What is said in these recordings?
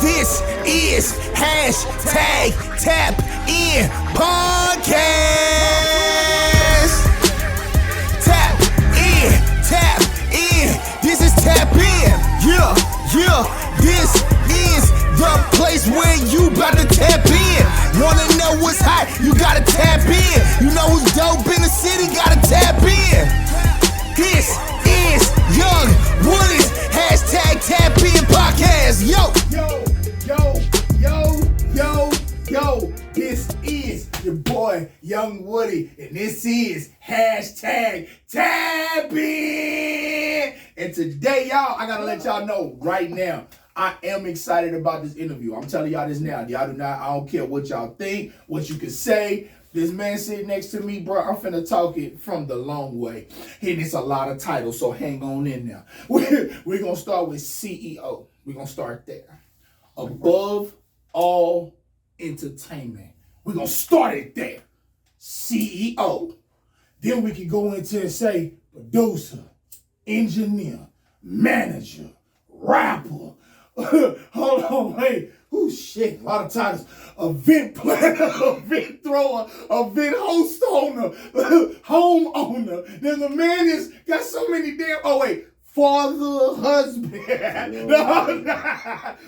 This is hashtag Tap In Podcast. Tap in. This is Tap In. Yeah. This is the place where you about to tap in. Wanna know what's hot? You gotta tap in. You know who's dope in the city? Gotta tap in. This is Young Woody's hashtag Tap In Podcast. Yo. This is your boy Young Woody, and this is hashtag Tap In. And today, y'all, I gotta let y'all know right now, I am excited about this interview. I'm telling y'all this now. Y'all do not, I don't care what y'all think, what you can say. This man sitting next to me, bro, I'm finna talk it from the long way. And it's a lot of titles, so hang on in there. We're gonna start with CEO. We're gonna start there. Above all entertainment. We're gonna start it there. CEO. Then we can go into and say producer, engineer, manager, rapper. Hold on, wait. Oh shit, a lot of titles. Event planner, event thrower, event host owner, homeowner. Then the man is got so many damn. Oh wait, father, husband. No.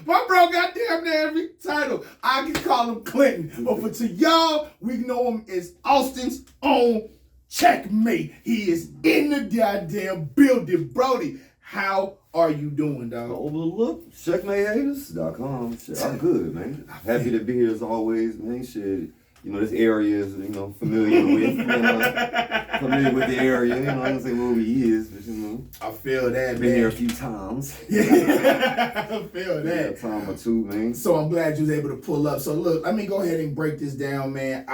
My bro got damn near every title. I can call him Clinton, but for to y'all, we know him as Austin's own Checkmate. He is in the goddamn building, Brody. How are you doing, dog? Overlook, checkmatehaters.com. Shit, I'm good, man. Happy to be here as always, man. Shit, you know, this area is, familiar with, familiar with the area. I don't say where he is, but, I feel that, been man. here a few times. Yeah, I feel that. Yeah, a time or two, man. So I'm glad you was able to pull up. So look, let me go ahead and break this down, man.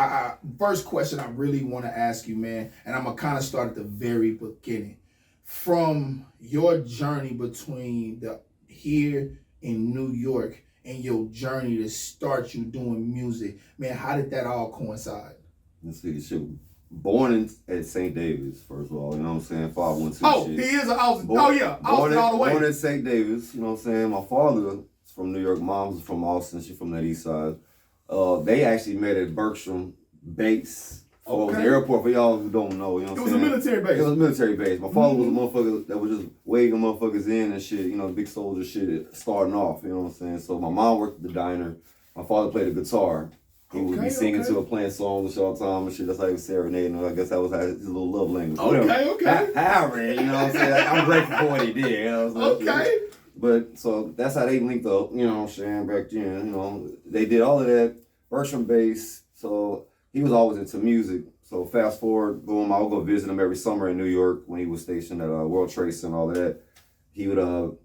First question I really want to ask you, man, and I'm going to kind of start at the very beginning. From your journey between here in New York and your journey to start you doing music, man, how did that all coincide? Let's see, shit. Born at St. David's, first of all, you know what I'm saying? 512 Oh, shit. he is an Austin. Oh, yeah, Austin all the way. Born at St. David's, you know what I'm saying? My father is from New York, mom's from Austin, she's from that east side. They actually met at Bergstrom Base. Oh, it was the airport for y'all who don't know, you know what I'm saying? It was a military base. It was a military base. My father was a motherfucker that was just waving motherfuckers in and shit, big soldier shit starting off, you know what I'm saying? So my mom worked at the diner. My father played the guitar. He would be singing to her, playing songs all the time and shit. That's how he was serenading. I guess that was his little love language. Okay. However, you know what I'm saying? I'm grateful for what he did. You know what I'm saying? But so that's how they linked up, you know what I'm saying, back then. They did all of that, Bertram bass. So he was always into music. So fast forward, boom, I would go visit him every summer in New York when he was stationed at World Trade Center and all of that. He would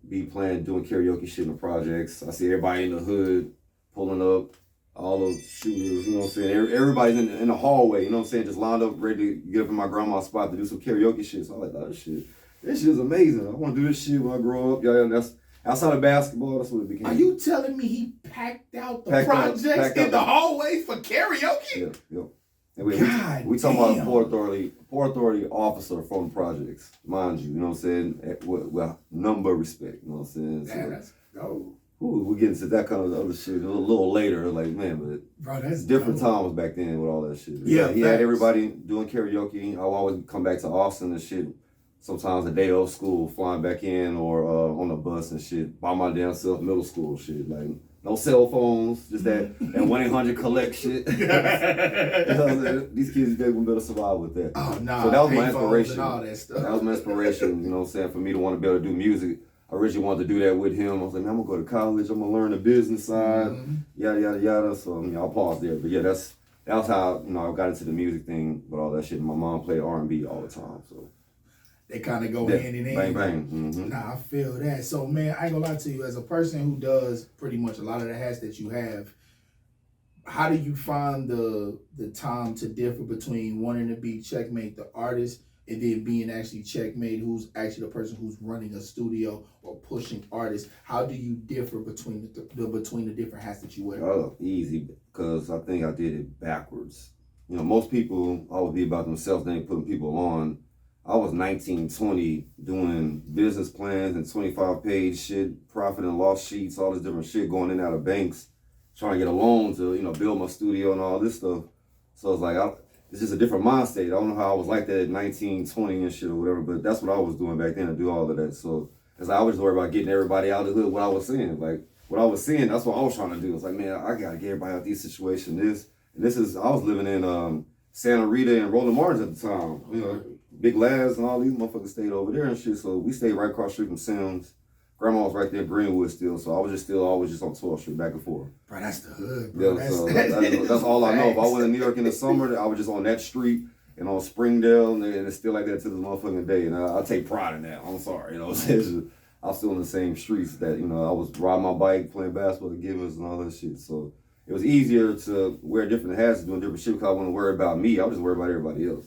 be doing karaoke shit in the projects. I see everybody in the hood pulling up, all those shooters, you know what I'm saying? Everybody's in the hallway, you know what I'm saying? Just lined up, ready to get up in my grandma's spot to do some karaoke shit. So I was like, oh shit, this shit is amazing. I want to do this shit when I grow up. Yeah, that's outside of basketball, that's what it became. Are you telling me he packed out the projects in the hallways for karaoke? Yeah. We talking about a Port Authority officer from the projects, mind you, you know what I'm saying? With number of respect, you know what I'm saying? So, that's dope. We get into that kind of other shit a little later, like, man, but bro, that's different dope. times back then with all that shit. Yeah, he had everybody doing karaoke. I would always come back to Austin and shit, sometimes a day off school, flying back in or on a bus and shit, by my damn self, middle school shit, like, no cell phones, just that 1-800 collect shit. These kids, they wouldn't be able to survive with that. Oh, nah. So that was my inspiration. All that stuff. That was my inspiration, you know what I'm saying, for me to want to be able to do music. I originally wanted to do that with him. I was like, man, I'm going to go to college. I'm going to learn the business side, yada, yada, yada. So, I'll pause there. But yeah, that's how, I got into the music thing with all that shit. My mom played R&B all the time, so. They kind of go hand in hand. Bang, bang. Mm-hmm. Nah, I feel that. So, man, I ain't gonna lie to you. As a person who does pretty much a lot of the hats that you have, how do you find the time to differ between wanting to be Checkmate the artist and then being actually Checkmate, who's actually the person who's running a studio or pushing artists? How do you differ between the different hats that you wear? Oh, easy, because I think I did it backwards. Most people always be about themselves, they ain't putting people on. I was 19, 20 doing business plans and 25-page shit, profit and loss sheets, all this different shit, going in and out of banks, trying to get a loan to, you know, build my studio and all this stuff. So it's like, it's just a different mind state. I don't know how I was like that at 19, 20 and shit or whatever, but that's what I was doing back then to do all of that. So, because I was just worried about getting everybody out of the hood, what I was saying. Like, what I was seeing, that's what I was trying to do. It's like, man, I got to get everybody out of these situations. I was living in Santa Rita and Rolling Martins at the time. You know, Big Labs and all these motherfuckers stayed over there and shit. So we stayed right across the street from Sims. Grandma was right there in Greenwood still, so I was just always just on 12th Street, back and forth. Bro, that's the hood, bro. Yeah, that's all I know. If I went to New York in the summer, I was just on that street and on Springdale, and it's still like that to this motherfucking day. And I take pride in that. I'm sorry, you know. It's just, I'm still in the same streets that, you know, I was riding my bike, playing basketball with Givens and all that shit. So it was easier to wear different hats, doing different shit because I wasn't worried about me. I was just worried about everybody else.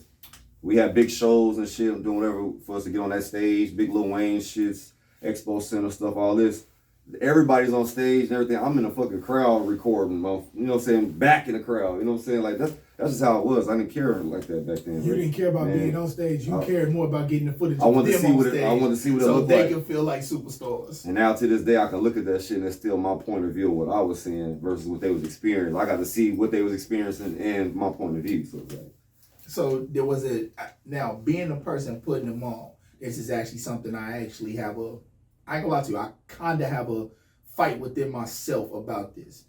We had big shows and shit, doing whatever for us to get on that stage, big Lil Wayne shits, Expo Center stuff, all this. Everybody's on stage and everything. I'm in the fucking crowd recording, you know what I'm saying, back in the crowd. You know what I'm saying? Like, that's just how it was. I didn't care like that back then. You didn't care about being on stage. You cared more about getting the footage I wanted of to them see on what stage. I wanted to see what it so looked they like. can feel like superstars. And now to this day, I can look at that shit and it's still my point of view of what I was seeing versus what they was experiencing. I got to see what they was experiencing and my point of view. So it's like, so there was now being the person putting them on, this is actually something I actually have I ain't gonna lie to you, I kind of have a fight within myself about this.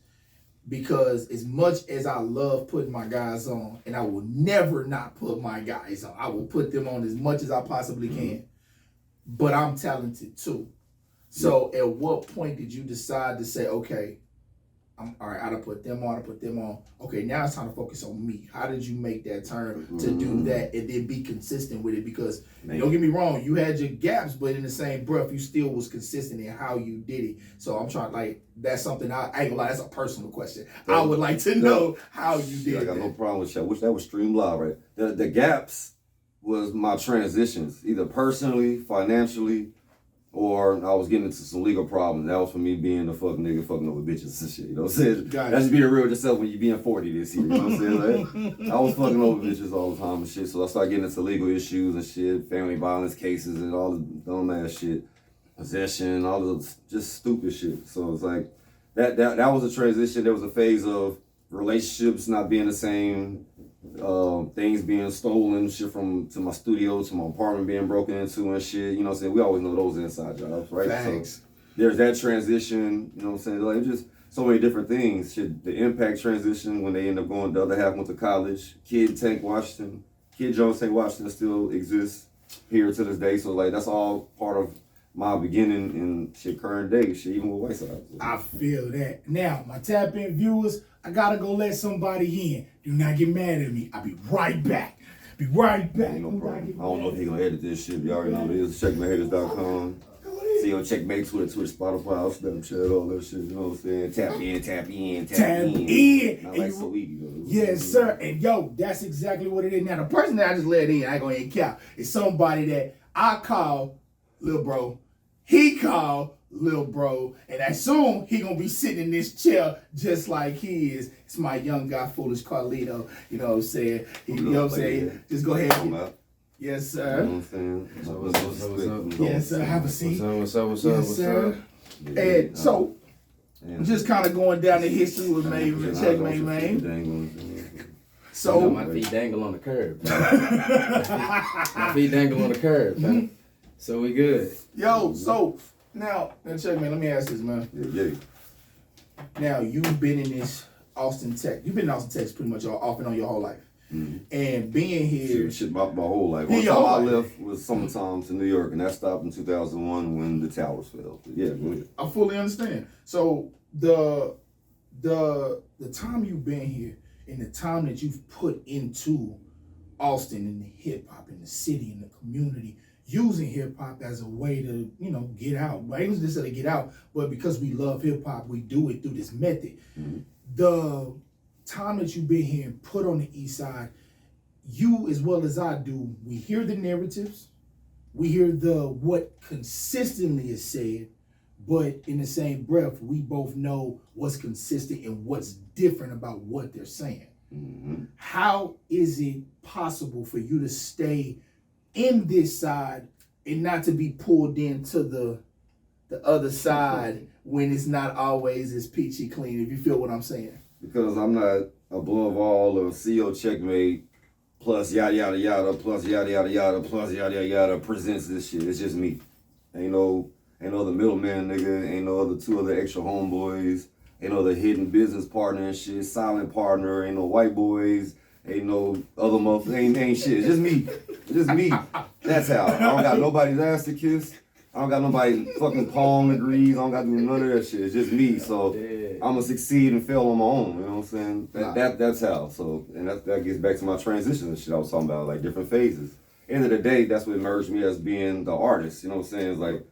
Because as much as I love putting my guys on, and I will never not put my guys on, I will put them on as much as I possibly can. But I'm talented too. So at what point did you decide to say, okay, all right, I done put them on. Okay, now it's time to focus on me. How did you make that turn to do that and then be consistent with it? Because don't get me wrong, you had your gaps, but in the same breath, you still was consistent in how you did it. So I'm trying, like, that's something I ain't gonna lie, that's a personal question. I would like to know how you did I got that. no problem with that. I wish that was streamed live, right? The gaps was my transitions, either personally, financially, or I was getting into some legal problems. That was for me being the fuck nigga fucking over bitches and shit. You know what I'm saying? That's being real with yourself when you being 40 this year. You know what I'm saying? Like, I was fucking over bitches all the time and shit. So I started getting into legal issues and shit, family violence cases and all the dumb ass shit, possession, all the just stupid shit. So it's like that was a transition. There was a phase of relationships not being the same. Things being stolen, shit to my studio, to my apartment being broken into and shit, you know what I'm saying? We always know those inside jobs, right? Thanks. So there's that transition, you know what I'm saying? Like, just so many different things. Shit, the impact transition when they end up going, the other half went to college. Kid Tank Washington, Kid Jones Tank Washington still exists here to this day. So like, that's all part of my beginning in shit current day, shit, even with Whiteside. I feel that. Now, my tap in viewers, I gotta go let somebody in. Do not get mad at me. I'll be right back. Be right back. Ain't no problem. I don't know if he gonna edit this shit. You already know what it is. CheckmateHaters.com. See on Checkmate, Twitter, Spotify, Snapchat, all that shit. You know what I'm saying? Tap in. Not like so easy, though. Yes, sir. And yo, that's exactly what it is. Now, the person that I just let in, I ain't gonna even count, is somebody that I call Lil Bro. He called Lil Bro. And as soon, he gonna be sitting in this chair just like he is. It's my young guy, Foolish Karlito. You know what I'm saying? You know what I'm saying? Just go ahead. Yes, sir. You know what I'm saying? What's up? Yes, sir. Have a seat. What's up? Yes, sir. And so, just kind of going down the history with Maven and Checkmate, man. So, my feet dangle on the curb. My feet dangle on the curb, man. So we good. Yo, so now Checkmate, let me ask this, man. Yeah. Now you've been in this Austin, Texas. You've been in Austin, Texas, pretty much off and on your whole life. Mm-hmm. And being here, shit my whole life. One time I left was summertime to New York, and that stopped in 2001 when the towers fell. But yeah, go ahead. I fully understand. So the time you've been here and the time that you've put into Austin and the hip hop in the city and the community, using hip hop as a way to, get out. Right? It was just to get out, but because we love hip hop, we do it through this method. Mm-hmm. The time that you've been here and put on the East Side, you as well as I do, we hear the narratives, we hear what consistently is said, but in the same breath, we both know what's consistent and what's different about what they're saying. Mm-hmm. How is it possible for you to stay in this side and not to be pulled into the other side when it's not always as peachy clean, if you feel what I'm saying? Because I'm not above all of CEO Checkmate plus yada yada yada plus yada yada yada plus yada yada yada presents this shit. It's just me. Ain't no other middleman nigga, ain't no other two other extra homeboys, ain't no other hidden business partner and shit, silent partner, ain't no white boys, ain't no other motherfuckers, ain't shit. It's just me. It's just me. That's how. I don't got nobody's ass to kiss. I don't got nobody fucking palm degrees. I don't got to do none of that shit. It's just me. So I'm gonna succeed and fail on my own. You know what I'm saying? That's how. So and that gets back to my transition and shit I was talking about, like different phases. End of the day, that's what emerged me as being the artist. You know what I'm saying? It's like, if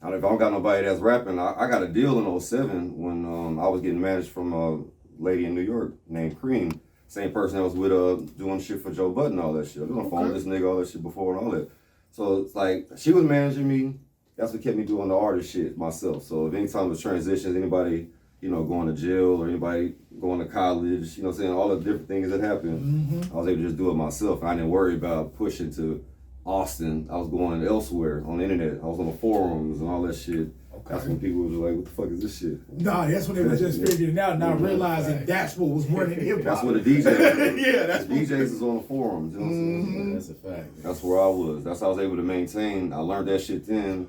I don't got nobody that's rapping, I got a deal in 07 when I was getting managed from a lady in New York named Cream. Same person that was with doing shit for Joe Budden, all that shit. I was on the phone with this nigga, all that shit before and all that. So it's like, she was managing me. That's what kept me doing the artist shit myself. So if anytime there's transitions, anybody, going to jail or anybody going to college, you know what I'm saying, all the different things that happen, I was able to just do it myself. And I didn't worry about pushing to Austin. I was going elsewhere on the internet. I was on the forums and all that shit. Okay. That's when people were like, what the fuck is this shit? Nah, that's when they were just figuring it out, not realizing that's what was running hip hop. That's what the DJs yeah, that's the DJs is on the forums. You know what I'm saying? That's a fact. That's where I was. That's how I was able to maintain. I learned that shit then.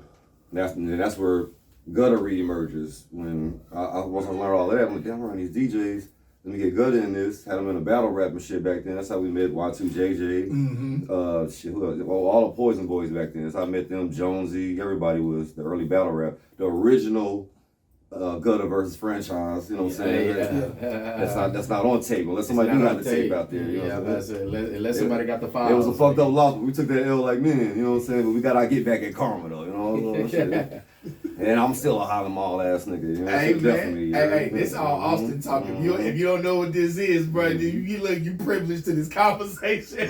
That's where gutter re-emerges. When once I learned all that, I'm like, damn, I'm running these DJs. Let me get gutter in this. Had them in a battle rap and shit back then. That's how we met Y2JJ. All the Poison Boys back then. That's how I met them. Jonesy, everybody was the early battle rap. The original gutter versus franchise. You know what I'm saying? Yeah. That's not on tape. Unless somebody do have the tape out there. You know unless somebody got the file. It was a fucked up loss, but we took that L like men. You know what I'm saying? But we got our get back at karma though. You know shit. And I'm still a Harlem all ass nigga. You know? Hey, so man. Hey, this all Austin talking. If you don't know what this is, bro, you privileged to this conversation.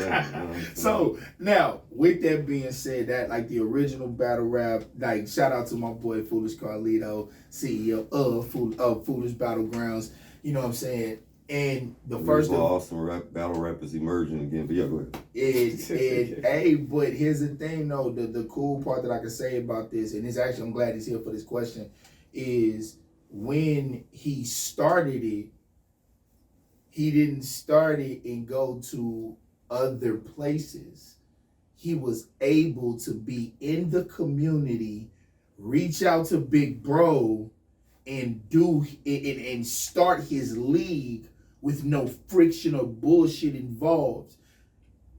So now, with that being said, that like the original battle rap, like shout out to my boy Foolish Karlito, CEO of Foolish Battlegrounds. You know what I'm saying? And the first awesome battle rap is emerging again. But yeah, go ahead. Hey, but here's the thing though, the cool part that I can say about this, and it's actually I'm glad he's here for this question, is when he started it, he didn't start it and go to other places. He was able to be in the community, reach out to Big Bro, and do it and start his league with no friction or bullshit involved,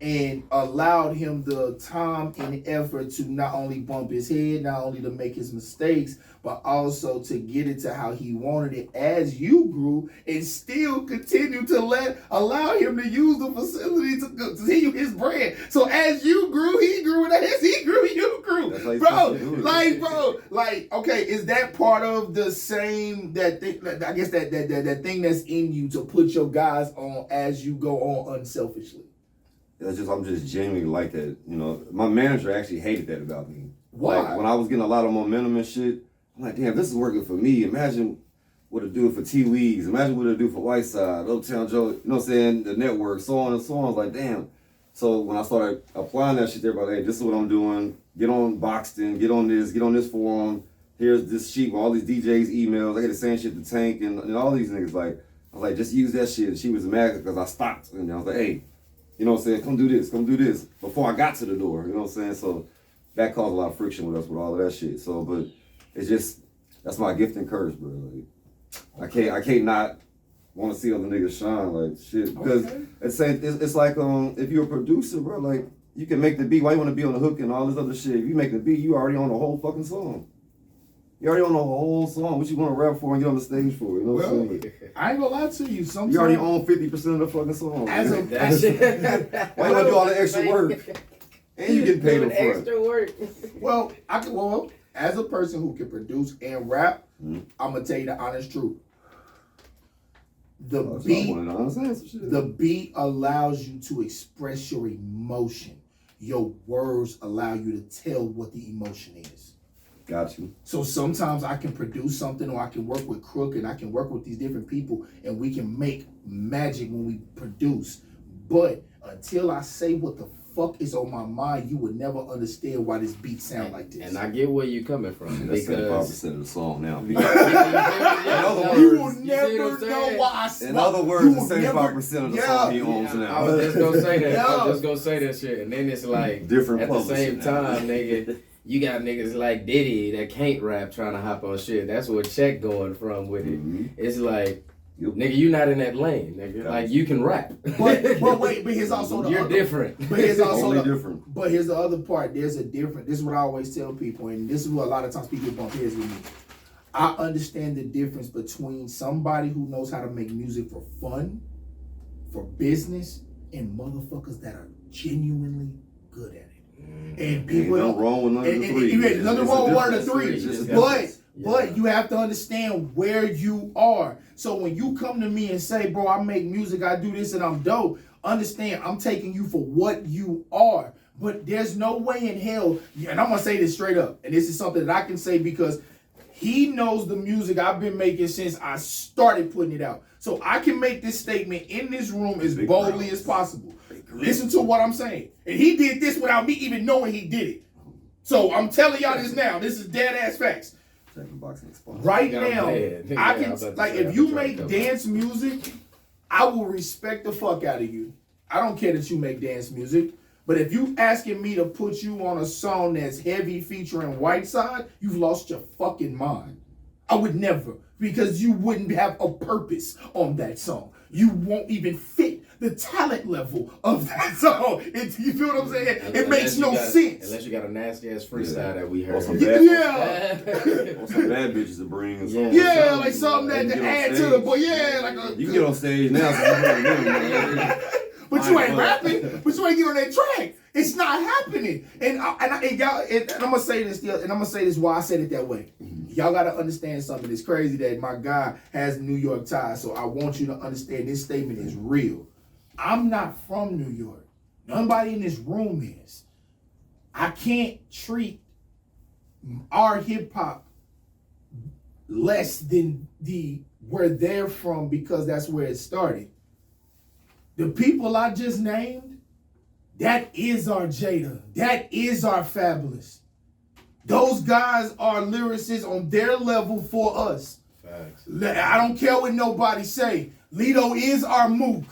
and allowed him the time and effort to not only bump his head, not only to make his mistakes, but also to get it to how he wanted it as you grew, and still continue to allow him to use the facility to continue his brand. So as you grew, he grew, and as he grew, you grew. Okay, is that part of the same that thing that's in you to put your guys on as you go on unselfishly? I'm just genuinely like that. My manager actually hated that about me. Why? Like, when I was getting a lot of momentum and shit, I'm like, damn, this is working for me. Imagine what it'd do for T-Weeks. Imagine what it'd do for Whiteside, Uptown Joe, you know what I'm saying, the network, so on and so on. I was like, damn. So when I started applying that shit, they're like, hey, this is what I'm doing. Get on Boxton, get on this forum. Here's this sheet with all these DJs' emails. I get the same shit to Tank and all these niggas. Like, I was like, just use that shit. And she was mad because I stopped. And I was like, hey, you know what I'm saying, come do this. Before I got to the door, you know what I'm saying? So that caused a lot of friction with us with all of that shit. So, but it's just, that's my gift and curse, bro. Like, I can't not want to see other niggas shine, like shit. Because it's like if you're a producer, bro, like you can make the beat. Why you want to be on the hook and all this other shit? If you make the beat, you already on the whole fucking song. You already on the whole song. What you want to rap for and get on the stage for? You know what I'm saying? I ain't gonna lie to you. Sometimes you already own 50% of the fucking song. Why you want to do all the extra work? And you get paid up front. Extra work. Well, as a person who can produce and rap, I'm gonna tell you the honest truth. The beat allows you to express your emotion. Your words allow you to tell what the emotion is. Got you. So sometimes I can produce something, or I can work with Crook, and I can work with these different people, and we can make magic when we produce. But until I say what the fuck is on my mind, you would never understand why this beat sound like this. And I get where you coming from. That's Because 75% of the song now. You will never know why I In other words, the 75% of the song he owns now. I was just gonna say that. I was just gonna say that shit. And then it's like, different at the same publishing now. time, nigga, you got niggas like Diddy that can't rap trying to hop on shit. That's where Check going from with it. It's like, nigga, you not in that lane, nigga. Like, you can rap. But here's also the You're other, different. But here's also different. But here's the other part. There's a different. This is what I always tell people, and this is what a lot of times people bump heads with me. I understand the difference between somebody who knows how to make music for fun, for business, and motherfuckers that are genuinely good at it. And people ain't nothing wrong with none of the three. Nothing wrong with one of the three. It's just a But you have to understand where you are. So when you come to me and say, bro, I make music, I do this, and I'm dope, understand I'm taking you for what you are. But there's no way in hell, and I'm going to say this straight up, and this is something that I can say because he knows the music I've been making since I started putting it out. So I can make this statement in this room as boldly as possible. Listen to what I'm saying. And he did this without me even knowing he did it. So I'm telling y'all this now. This is dead ass facts. Right now, I can, like, if you make dance music, I will respect the fuck out of you. I don't care that you make dance music. But if you asking me to put you on a song that's heavy featuring Whiteside, you've lost your fucking mind. I would never, because you wouldn't have a purpose on that song. You won't even fit the talent level of that song. You feel what I'm saying? It makes no sense. Unless you got a nasty ass freestyle that we heard. Or some bad bitches to bring. Or something. Yeah, like something that to add to the boy. Yeah, like a, you can get on stage now. But you ain't rapping. But you ain't get on that track. It's not happening. And I'm gonna say this still, and I'm gonna say this why I said it that way. Y'all gotta understand something. It's crazy that my guy has New York ties, so I want you to understand this statement is real. I'm not from New York. Nobody in this room is. I can't treat our hip hop less than where they're from because that's where it started. The people I just named, that is our Jada. That is our Fabulous. Those guys are lyricists on their level for us. Facts. I don't care what nobody say. Lito is our Mook.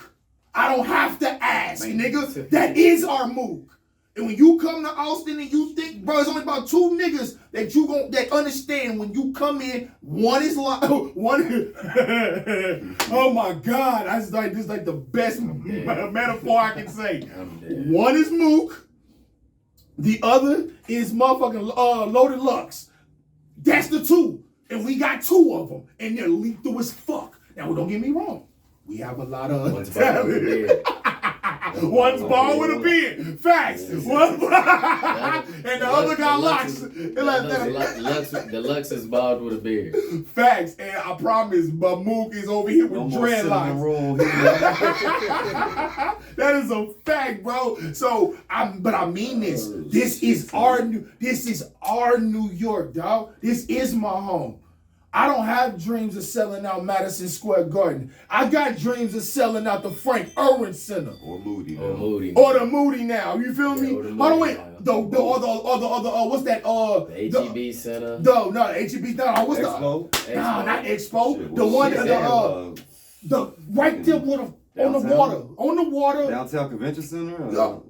I don't have to ask, nigga. That is our Mook. And when you come to Austin and you think, bro, it's only about two niggas that understand when you come in. One is like one. Oh my God, this is like the best metaphor I can say. One is Mook. The other is motherfucking Loaded Lux. That's the two, and we got two of them, and they're lethal as fuck. Now, don't get me wrong. We have a lot of talent. One's bald with a beard. Facts. One and the other got locks. The Lux is bald with a beard. Facts. And I promise, Mook is over here with dreadlocks. That is a fact, bro. So but I mean this. This is our New York, dog. This is my home. I don't have dreams of selling out Madison Square Garden. I got dreams of selling out the Frank Irwin Center. Or Moody. Or the Moody now. You feel me? Hold on, wait. What's that? The HEB Center. No, the HEB. No, what's Expo? No, not Expo. Shit, the one the right there with on the water. On the water. Downtown Convention Center? That's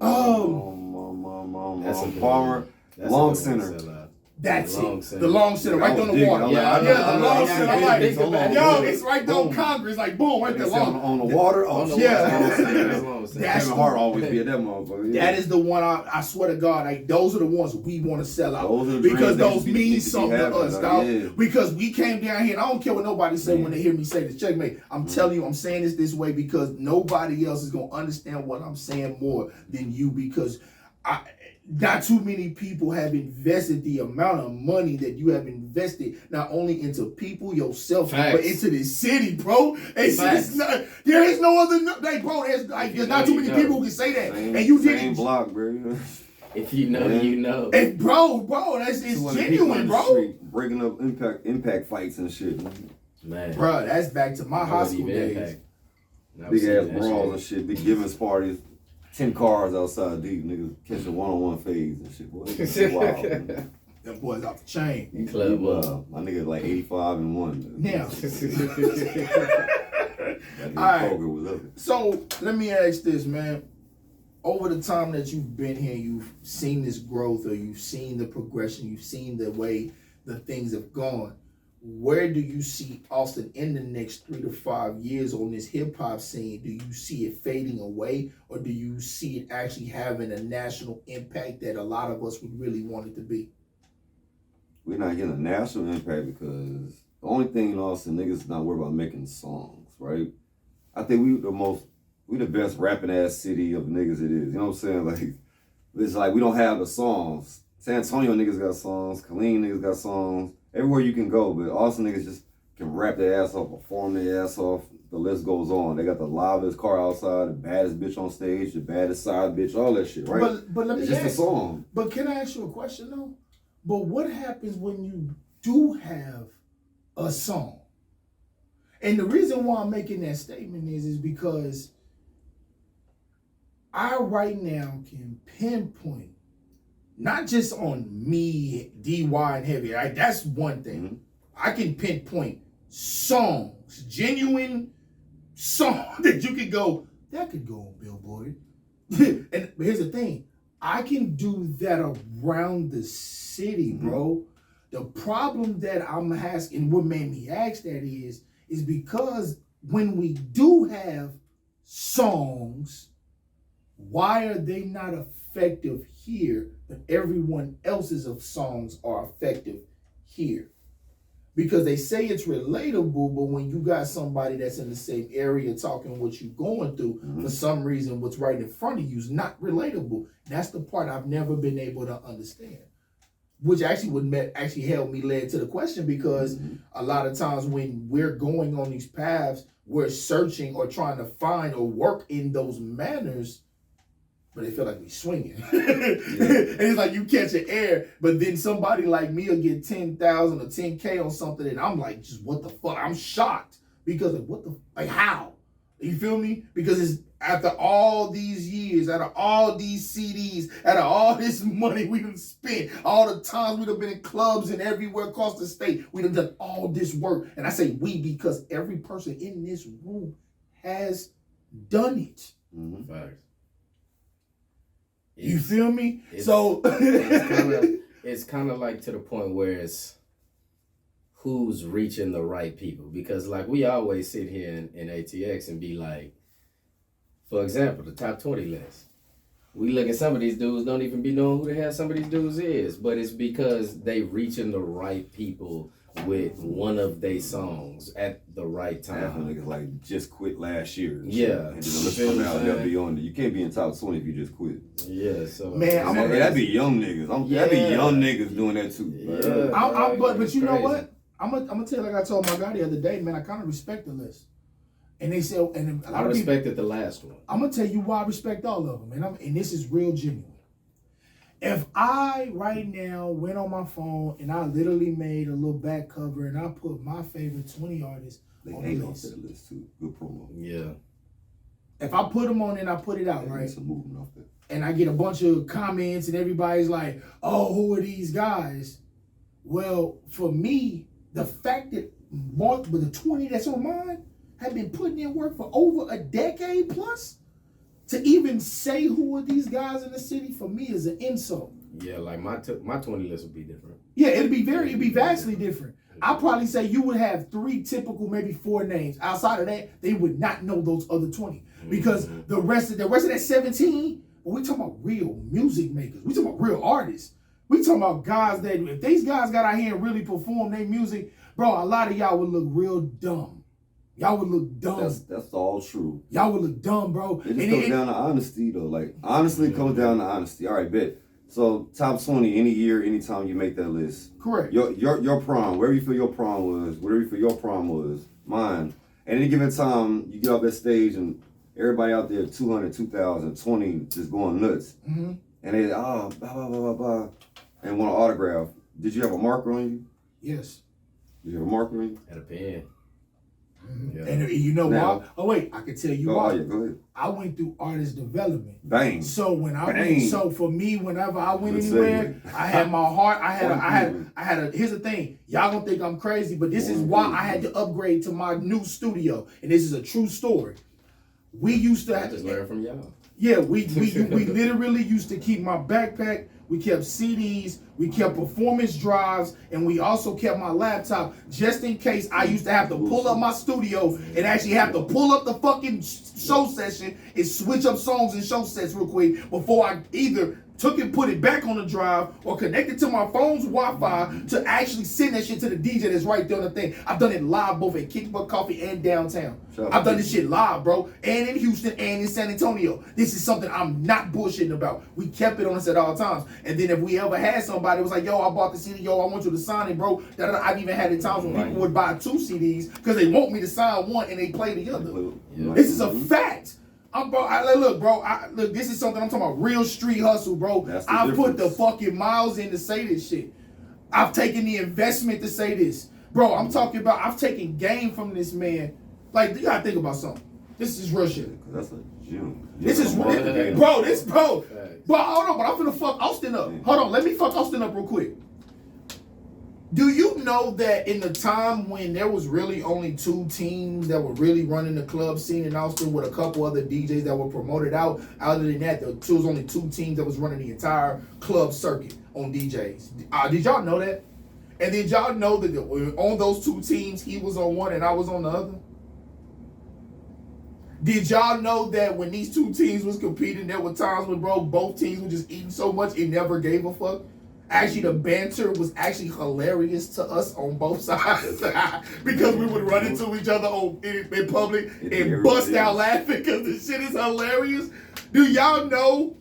a Palmer Long Center. That's it. The Long Center, right on the water. The Long Center. It's right there on Congress. Like, boom, right there. On the water? That's the heart always be at that motherfucker. That is the one, I swear to God, like, those are the ones we want to sell out. Because those mean something to us, dog. Yeah. Because we came down here, and I don't care what nobody say when they hear me say this. Checkmate. I'm telling you, I'm saying this way because nobody else is going to understand what I'm saying more than you, because not too many people have invested the amount of money that you have invested, not only into people, yourself, but into this city, bro. There is no other, bro. There's not too many people who can say that. And you did it. Block, bro. If you know, you know. And bro, it's genuine, bro. Street, breaking up impact fights and shit. Man, bro, that's back to my high school days. Big ass brawls and shit, big givens parties. 10 cars outside deep, niggas catching one-on-one fades and shit. Boy, it's wild. Man. Them boys off the chain. You clever. My nigga like 85-1. Now. All right. So let me ask this, man. Over the time that you've been here, you've seen this growth, or you've seen the progression, you've seen the way the things have gone. Where do you see Austin in the next 3 to 5 years on this hip hop scene? Do you see it fading away, or do you see it actually having a national impact that a lot of us would really want it to be? We're not getting a national impact because the only thing in Austin, niggas not worried about making songs, right? I think we the best rapping ass city of niggas it is. You know what I'm saying? Like, it's like we don't have the songs. San Antonio niggas got songs. Killeen niggas got songs. Everywhere you can go, but Austin niggas just can rap their ass off, perform their ass off. The list goes on. They got the loudest car outside, the baddest bitch on stage, the baddest side bitch, all that shit, right? But let me it's ask, just a song. But can I ask you a question though? But what happens when you do have a song? And the reason why I'm making that statement is because I right now can pinpoint, not just on me, DY and Heavy, right? That's one thing. Mm-hmm. I can pinpoint songs, genuine songs that you could go, that could go on Billboard. And here's the thing, I can do that around the city, bro. The problem that I'm asking, what made me ask that is because when we do have songs, why are they not effective here, but everyone else's of songs are effective here? Because they say it's relatable, but when you got somebody that's in the same area talking what you're going through, for some reason what's right in front of you is not relatable. That's the part I've never been able to understand. Which actually helped me led to the question, because a lot of times when we're going on these paths, we're searching or trying to find or work in those manners, but they feel like we swinging. And it's like you catch an air, but then somebody like me will get 10,000 or 10K on something, and I'm like, just what the fuck? I'm shocked because of how? You feel me? Because it's after all these years, out of all these CDs, out of all this money we done spent, all the times we done been in clubs and everywhere across the state, we done done all this work. And I say we because every person in this room has done it. Facts. You feel me? It's kind of like to the point where it's who's reaching the right people. Because like we always sit here in ATX and be like, for example, the top 20 list. We look at some of these dudes, don't even be knowing who the hell some of these dudes is. But it's because they reaching the right people with one of their songs at the right time. Half of niggas like just quit last year. And yeah. And then the list come out, they'll be on there. You can't be in top 20 if you just quit. Yeah, so man, that'd be young niggas. That'd be young niggas doing that too. Yeah, but you know what? I'm gonna tell you, like I told my guy the other day, man, I kind of respect the list. And they said, and I respected the last one. I'm gonna tell you why I respect all of them, and this is real genuine. If I right now went on my phone and I literally made a little back cover and I put my favorite 20 artists on the list. That list too. Good promo. Yeah. If I put them on and I put it out, right? Some movement off that. And I get a bunch of comments and everybody's like, "Oh, who are these guys?" Well, for me, the fact that the 20 that's on mine have been putting in work for over a decade plus, to even say who are these guys in the city for me is an insult. Yeah, like my 20 list would be different. Yeah, it'd be vastly different. I'd probably say you would have 3 typical, maybe 4 names. Outside of that, they would not know those other 20. Because the rest of that 17, well, we talking about real music makers. We talking about real artists. We talking about guys that, if these guys got out here and really perform their music, bro, a lot of y'all would look real dumb. Y'all would look dumb. That's all true. Y'all would look dumb, bro. It just comes down to honesty, though. Like, honestly, it comes down to honesty. All right, bet. So, top 20 any year, anytime you make that list. Correct. Your prom, wherever you feel your prom was, whatever you feel your prom was, mine. At any given time, you get off that stage and everybody out there, 200, 2,000, 20, just going nuts. And they, blah, blah, blah, blah, blah, and want an autograph. Did you have a marker on you? Yes. Did you have a marker on you? Had a pen. Yeah. And you know Now- why? Oh wait, I can tell you Go why. ahead, go ahead. I went through artist development. Bang. So when I Bang. went, so for me, whenever I went Good anywhere, segue. I had my heart. I had a. Here's the thing, y'all gonna think I'm crazy, but this is why I had to upgrade to my new studio, and this is a true story. We used to I just learned from y'all. Yeah, we literally used to keep my backpack. We kept CDs, we kept performance drives, and we also kept my laptop just in case I used to have to pull up my studio and actually have to pull up the fucking show session and switch up songs and show sets real quick before I either took it, put it back on the drive, or connected to my phone's Wi-Fi to actually send that shit to the DJ that's right there on the thing. I've done it live both at Kickbutt Coffee and downtown. I've done this shit live, bro, and in Houston and in San Antonio. This is something I'm not bullshitting about. We kept it on us at all times. And then if we ever had somebody who was like, yo, I bought the CD, yo, I want you to sign it, bro. I've even had it times when people would buy 2 CDs because they want me to sign one and they play the other. Yeah. This is a fact. Look, this is something I'm talking about, real street hustle, bro. I put the fucking miles in to say this shit. I've taken the investment to say this. Bro, I'm talking about, I've taken game from this man. Like, you gotta think about something. This is real shit. That's a gym. This is, bro, hold on, but I'm finna fuck Austin up. Hold on, let me fuck Austin up real quick. Do you know that in the time when there was really only 2 teams that were really running the club scene in Austin with a couple other DJs that were promoted out? Other than that, there was only 2 teams that was running the entire club circuit on DJs. Did y'all know that? And did y'all know that on those 2 teams, he was on one and I was on the other? Did y'all know that when these 2 teams was competing, there were times when, bro, both teams were just eating so much it never gave a fuck? Actually, the banter was actually hilarious to us on both sides because we would run into each other in public and bust out laughing because the shit is hilarious. Did y'all know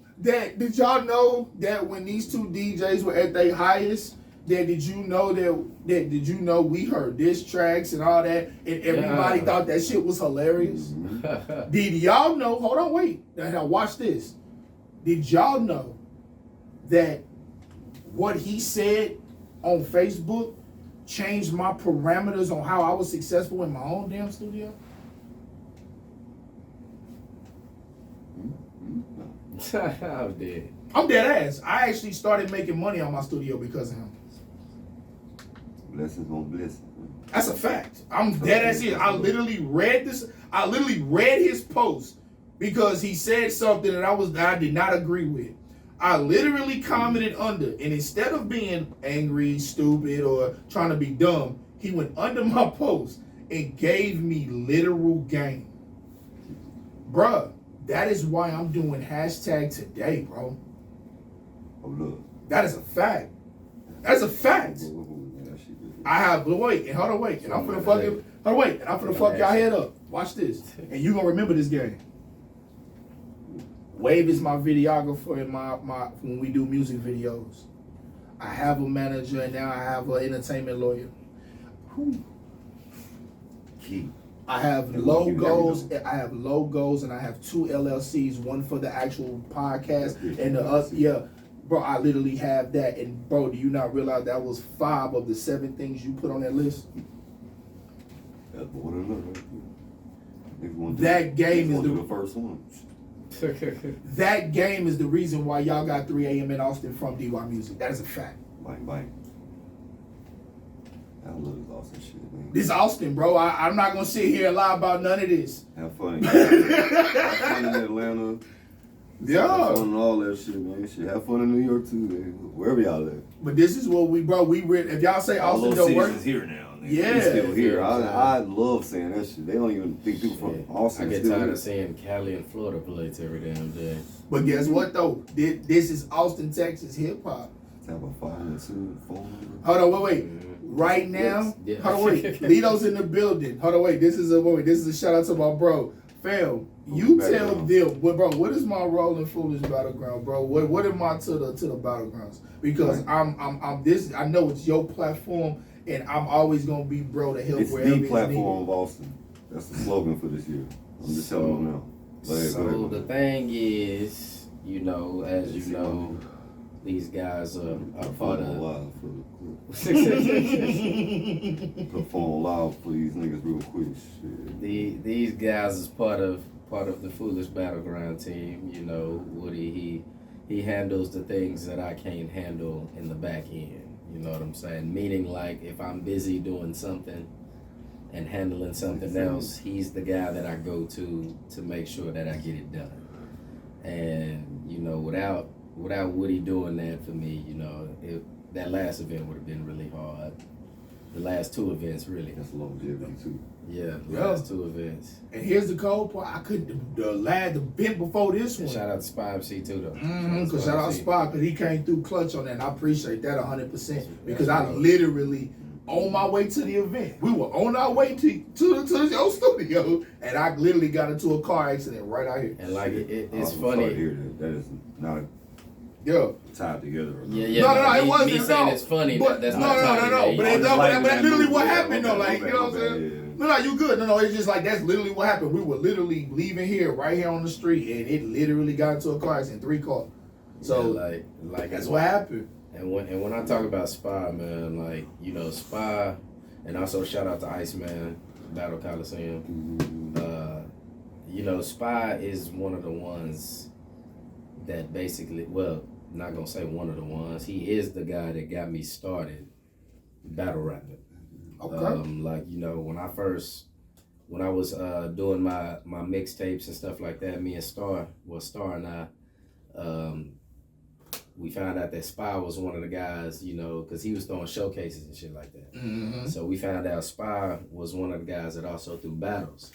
that when these 2 DJs were at their highest, did you know we heard diss tracks and all that and everybody thought that shit was hilarious? Did y'all know, hold on, wait, now watch this. Did y'all know that what he said on Facebook changed my parameters on how I was successful in my own damn studio? I'm dead. I'm dead ass. I actually started making money on my studio because of him. Blessings on blessings. That's a fact. I'm dead ass here. I literally read his post because he said something that I did not agree with. I literally commented under, and instead of being angry, stupid, or trying to be dumb, he went under my post and gave me literal game. Bruh, that is why I'm doing hashtag today, bro. Oh, look. That is a fact. That's a fact. I have, and I'm finna fuck y'all head up. Watch this. And you gonna remember this game. Wave is my videographer in my when we do music videos. I have a manager and now I have an entertainment lawyer. Key. I have logos and I have 2 LLCs, one for the actual podcast and the other. Yeah, bro, I literally have that. And bro, do you not realize that was 5 of the 7 things you put on that list? That's more than enough. That game is the first one. That game is the reason why y'all got 3 a.m. in Austin from DY Music. That is a fact. Bang, bang. I love this Austin shit, man. This Austin, bro. I'm not going to sit here and lie about none of this. Have fun. Have fun in Atlanta. Yeah. Have fun and all that shit, man. Shit, have fun in New York, too, man. Wherever y'all at. But this is what if y'all say Austin don't work. Is here now. Yeah. It's still here. I love saying that shit. They don't even think people from Austin. I get tired of seeing Cali and Florida plates every damn day. But guess what though? This is Austin, Texas hip hop. Have a 512 phone. Hold on, wait. Right now, hold on, wait. Lito's in the building. Hold on, wait. This is a shout out to my bro. Fam, you tell them, what is my role in Foolish Battlegrounds, bro? What am I to the Battlegrounds? Because I'm this. I know it's your platform. And I'm always gonna be bro to help it's wherever the it's platform needed. of Austin. That's the slogan for this year. I'm just telling you now. So the thing is, as you know, these guys are part of. Live for the phone loud for these niggas real quick. Shit. These guys is part of the Foolish Battleground team. You know, Woody, he handles the things that I can't handle in the back end. You know what I'm saying? Meaning, like, if I'm busy doing something and handling something else, he's the guy that I go to make sure that I get it done. And, you know, without Woody doing that for me, you know, that last event would have been really hard. The last two events, really. That's longevity too. Yeah, the last two events. And here's the cold part. I couldn't, the event before this one. Shout out to Spy MC too, though. Because shout out to Spy, because he came through clutch on that, and I appreciate that 100%. Because I right. literally, on my way to the event, we were on our way to your studio, and I literally got into a car accident right out here. And like, it's I'm funny. sorry to hear that is not tied together. Yeah. No, it wasn't. Me saying it's funny. But That's no. not But that's literally what happened, though. Like, you know what I'm saying? Yeah. No, you good. No, it's just like that's literally what happened. We were literally leaving here, right here on the street, and it literally got into a car accident, 3 cars. So, like that's what happened. And when I talk about Spy, man, like, you know, Spy, and also shout out to Iceman, Battle Coliseum. You know, Spy is one of the ones that basically, well, not gonna say one of the ones. He is the guy that got me started battle rapping. Okay. Like, you know, when I was doing my mixtapes and stuff like that, me and Star and I, we found out that Spy was one of the guys, you know, because he was throwing showcases and shit like that. Mm-hmm. So we found out Spy was one of the guys that also threw battles.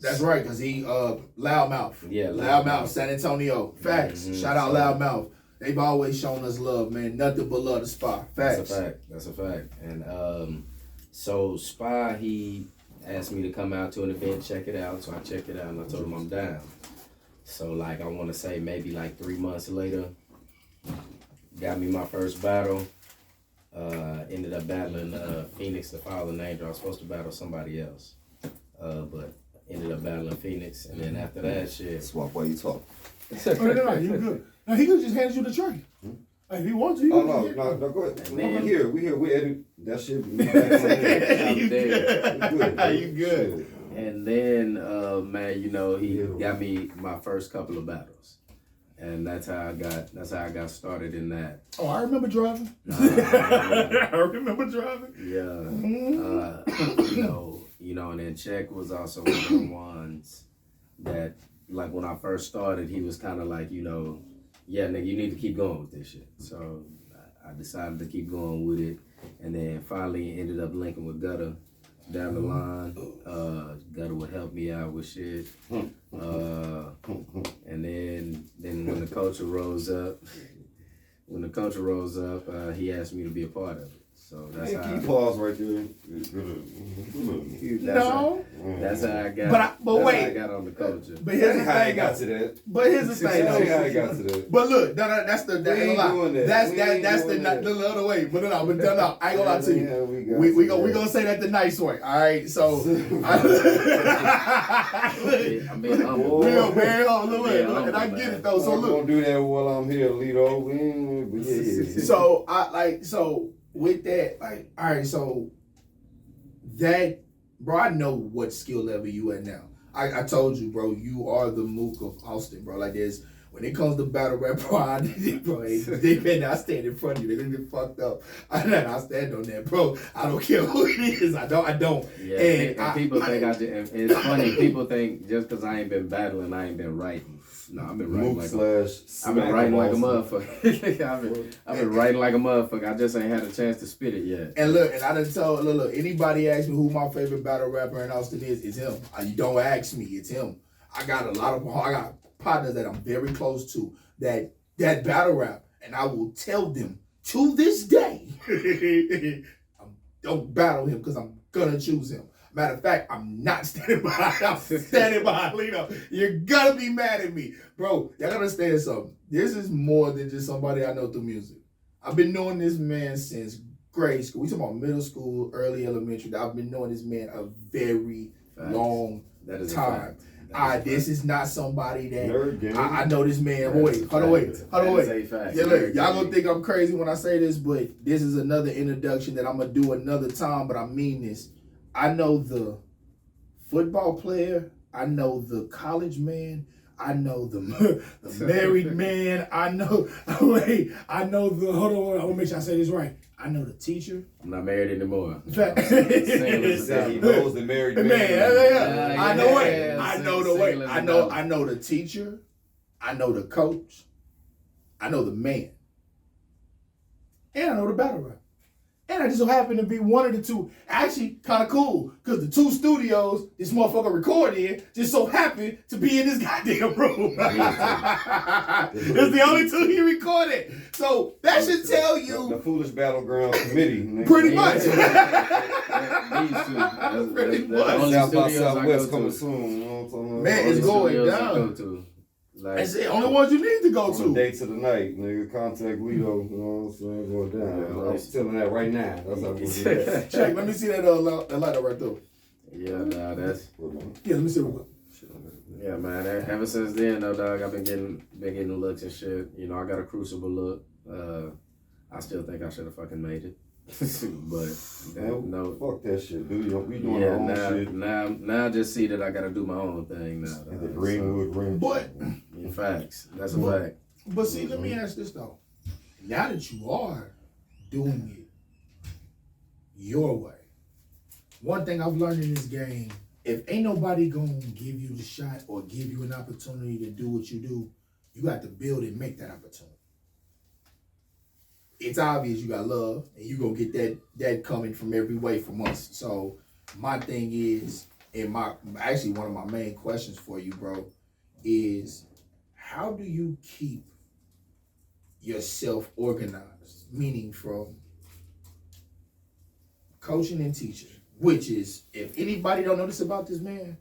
That's right, because he, Loudmouth. Yeah, Loudmouth, San Antonio. Facts. Mm-hmm. Shout out Loudmouth. They've always shown us love, man. Nothing but love to Spy. Facts. That's a fact. And so Spy, he asked me to come out to an event, check it out. So I checked it out and I told him I'm down. So like, I want to say maybe like 3 months later, got me my first battle. Ended up battling Phoenix, the father named. I was supposed to battle somebody else. But ended up battling Phoenix. And then after that shit. Swap while you talk. No, you good. Now, he could just hand you the tray. If he wants to, he No, go ahead. Man. We edit that shit. You good. And then, man, you know, he got me my first couple of battles. And that's how I got started in that. Oh, I remember driving. I remember driving. Yeah. You know, and then Check was also one of the ones that, like, when I first started, he was kind of like, you know, yeah, nigga, you need to keep going with this shit. So I decided to keep going with it. And then finally ended up linking with Gutter down the line. Gutter would help me out with shit. And then when the culture rose up, he asked me to be a part of it. So that's how. Keep pause right there. That's how I got. But wait, how I got on the culture. But here's the How I thing, got though. to that. But here's the thing, How I though. got to that. But look, that's the We ain't doing that. that's We ain't that's doing the other way. But no, I ain't gonna lie to you. We gonna say that the nice way. All right, so I'm being humble. real man, look, Yeah, and I man. get it though. So I'm look, gonna do that while I'm here, Lito. so so with that, like, all right, so that, bro, I know what skill level you at now. I told you, bro, you are the Mook of Austin, bro. Like, there's, when it comes to battle rap, bro, they better not stand in front of you. They're gonna get fucked up. I stand on that, bro. I don't care who it is. I don't. Yeah, and people think I did. And it's funny. People think just because I ain't been battling, I ain't been writing. No, I've been writing like I've been writing like a motherfucker. I've been writing like a motherfucker. I just ain't had a chance to spit it yet. And look, and I done told, look, anybody ask me who my favorite battle rapper in Austin is, it's him. You don't ask me, it's him. I got partners that I'm very close to that battle rap, and I will tell them to this day, don't battle him because I'm gonna choose him. Matter of fact, I'm not standing behind. I'm standing behind Lito. You're gonna be mad at me, bro. Y'all gotta understand something. This is more than just somebody I know through music. I've been knowing this man since grade school. We talking about middle school, early elementary. I've been knowing this man a very long That is time. a fact. This is not somebody Nerd game. that I know this man. Hold on, wait. Yeah, look, y'all gonna think I'm crazy when I say this, but this is another introduction that I'm gonna do another time, but I mean this. I know the football player, I know the college man, I know the married man, I know the, hold on, I wanna make sure I say this right. I know the teacher. I'm not married anymore. He knows the married man. I know it. I know the way. I know the teacher. I know the coach. I know the man. And I know the battle rap. And I just so happen to be one of the two. Actually, kind of cool, because the two studios this motherfucker recorded in just so happened to be in this goddamn room. It's the only two he recorded. So that should tell you. The Foolish Battlegrounds committee. Pretty much. Pretty much. South by Southwest coming soon. You know what I'm talking about? Man, it's going down. Like, that's the only ones you need to go to. Dates of the night, nigga. Contact Lito. You know what I'm saying? Going down. Yeah, I'm telling that right now. That's how we do that. Check. Let me see that lighter right there. Yeah, nah, that's. Yeah, let me see what. Yeah, man. Ever since then, though, dog, I've been getting the looks and shit. You know, I got a crucible look. I still think I should have fucking made it. But no, fuck that shit, dude. We doing our own shit. Now I just see that I gotta do my own thing now. The Greenwood ring. But in facts, that's a fact. But see, let me ask this though. Now that you are doing it your way, one thing I've learned in this game, if ain't nobody gonna give you the shot or give you an opportunity to do what you do, you got to build and make that opportunity. It's obvious you got love, and you gonna get that coming from every way from us. So my thing is, and actually one of my main questions for you, bro, is how do you keep yourself organized? Meaning from coaching and teaching, which is, if anybody don't know this about this man,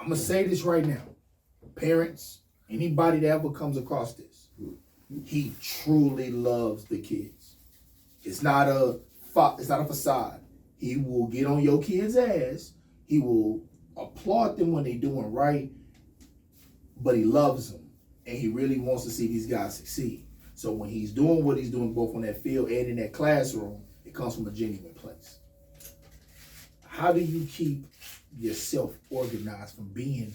I'm gonna say this right now. Parents, anybody that ever comes across this, he truly loves the kids. It's not a facade. He will get on your kid's ass. He will applaud them when they're doing right, but he loves them, and he really wants to see these guys succeed. So when he's doing what he's doing, both on that field and in that classroom, it comes from a genuine place. How do you keep yourself organized from being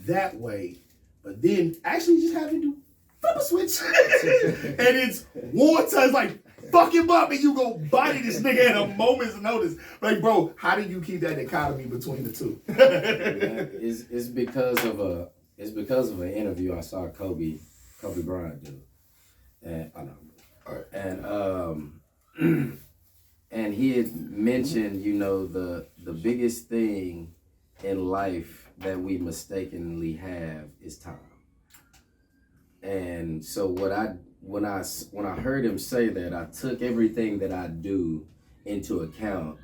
that way, but then actually just having to flip a switch and it's wartime, like fuck him up and you go body this nigga at a moment's notice. Like, bro, how do you keep that dichotomy between the two? It's because of an interview I saw Kobe Bryant do, and I know, right. And he had mentioned, you know, the biggest thing in life that we mistakenly have is time. And so when I heard him say that, I took everything that I do into account,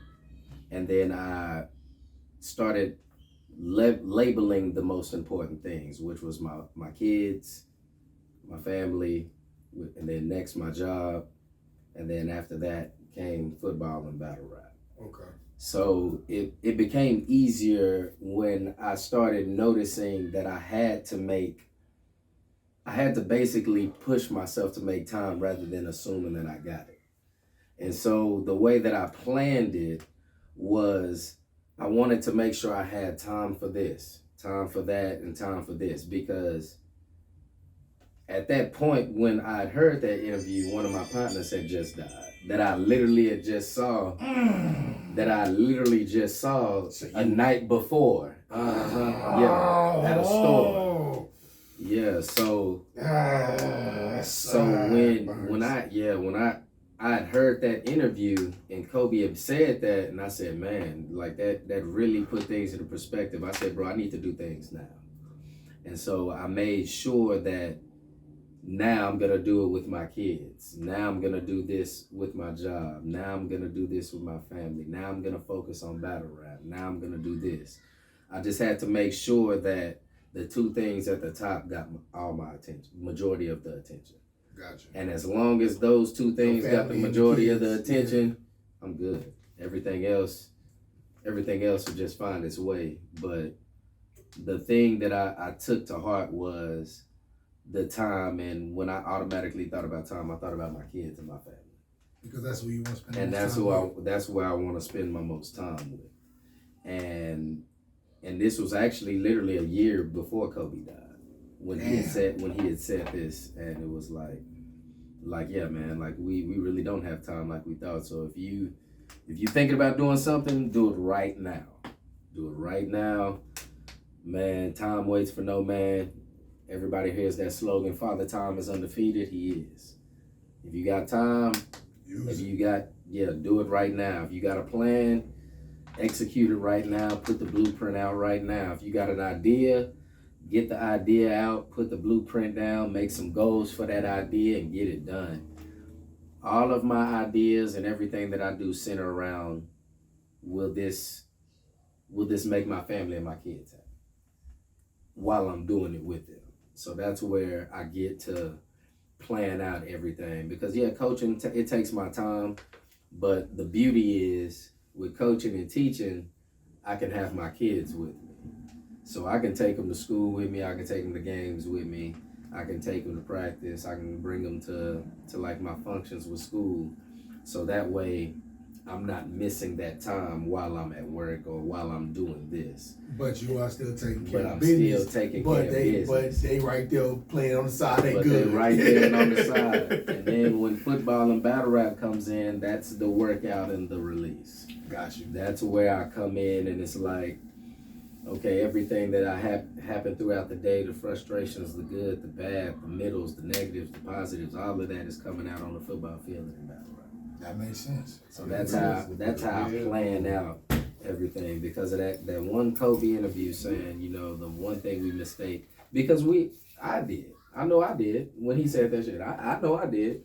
and then I started labeling the most important things, which was my kids, my family, and then next my job, and then after that came football and battle rap. Okay. So it became easier when I started noticing that I had to basically push myself to make time rather than assuming that I got it. And so the way that I planned it was I wanted to make sure I had time for this, time for that, and time for this, because at that point when I'd heard that interview, one of my partners had just died. That I literally just saw a night before. Yeah, at a store. Yeah, so when I had heard that interview and Kobe had said that, and I said, man, like that really put things into perspective. I said, bro, I need to do things now. And so I made sure that now I'm going to do it with my kids. Now I'm going to do this with my job. Now I'm going to do this with my family. Now I'm going to focus on battle rap. Now I'm going to do this. I just had to make sure that the two things at the top got all my attention, majority of the attention. Gotcha. And as long as those two things got the majority of the attention, I'm good. Everything else will just find its way. But the thing that I took to heart was the time, and when I automatically thought about time, I thought about my kids and my family. Because that's where you want to spend. And that's where I want to spend my most time with. And this was actually literally a year before Kobe died when he had said this, and it was like yeah, man, like we really don't have time like we thought. So if you thinking about doing something, do it right now. Do it right now, man. Time waits for no man. Everybody hears that slogan, Father Time is undefeated. He is. If you got time, do it right now. If you got a plan, execute it right now. Put the blueprint out right now. If you got an idea, get the idea out, put the blueprint down, make some goals for that idea, and get it done. All of my ideas and everything that I do center around, will this make my family and my kids happy while I'm doing it with them? So that's where I get to plan out everything. Because coaching, it takes my time, but the beauty is with coaching and teaching, I can have my kids with me. So I can take them to school with me, I can take them to games with me, I can take them to practice, I can bring them to like my functions with school. So that way I'm not missing that time while I'm at work or while I'm doing this. But you are still taking care of business. Still taking care of business. But they right there playing on the side. They They right there on the side. And then when football and battle rap comes in, that's the workout and the release. Got you. That's where I come in, and it's like, okay, everything that happened throughout the day, the frustrations, the good, the bad, the middles, the negatives, the positives, all of that is coming out on the football field and in battle rap. That makes sense. So that's how I plan out everything, because of that one Kobe interview saying, the one thing we mistake, because I know I did when he said that shit. I know I did.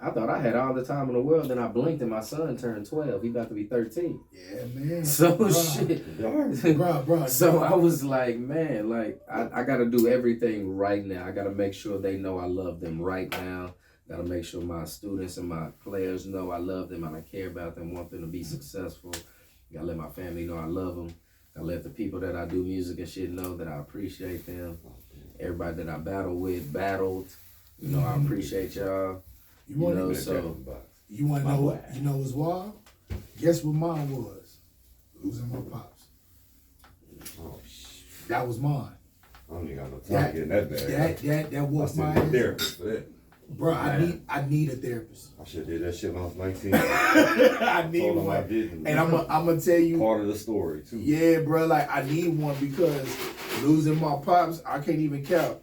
I thought I had all the time in the world, then I blinked and my son turned 12. He about to be 13. Yeah, man. So bruh. shit. Bruh. So I was like, man, like I gotta do everything right now. I gotta make sure they know I love them right now. Gotta make sure my students and my players know I love them and I care about them, want them to be successful. Gotta let my family know I love them. Gotta let the people that I do music and shit know that I appreciate them. Everybody that I battled. I appreciate y'all. You want to know? You know what's wild? Guess what mine was? Losing my pops. Oh, that was mine. I don't even got no time getting that bad. That was my therapist for that. Bro, I need a therapist. I should have did that shit when I was 19. I need one. I didn't. And I'm gonna tell you part of the story too. Yeah, bro. Like I need one because losing my pops, I can't even count.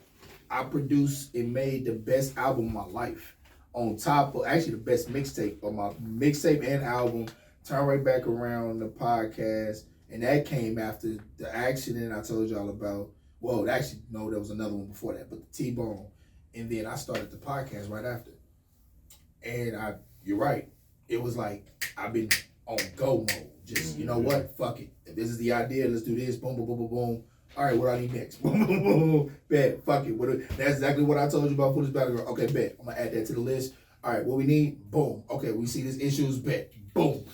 I produced and made the best album of my life. On top of actually the best mixtape of my mixtape and album. Turn right back around the podcast, and that came after the accident I told y'all about. Well, actually, no, there was another one before that, but the T-Bone. And then I started the podcast right after. And you're right. It was like, I've been on go mode. Just, you know what? Fuck it. If this is the idea, let's do this. Boom, boom, boom, boom, boom. All right, what do I need next? Boom, boom, boom. Bet. Fuck it. That's exactly what I told you about Foolish Battlegrounds. Okay, bet. I'm going to add that to the list. All right, what we need? Boom. Okay, we see this issues. Bet. Boom.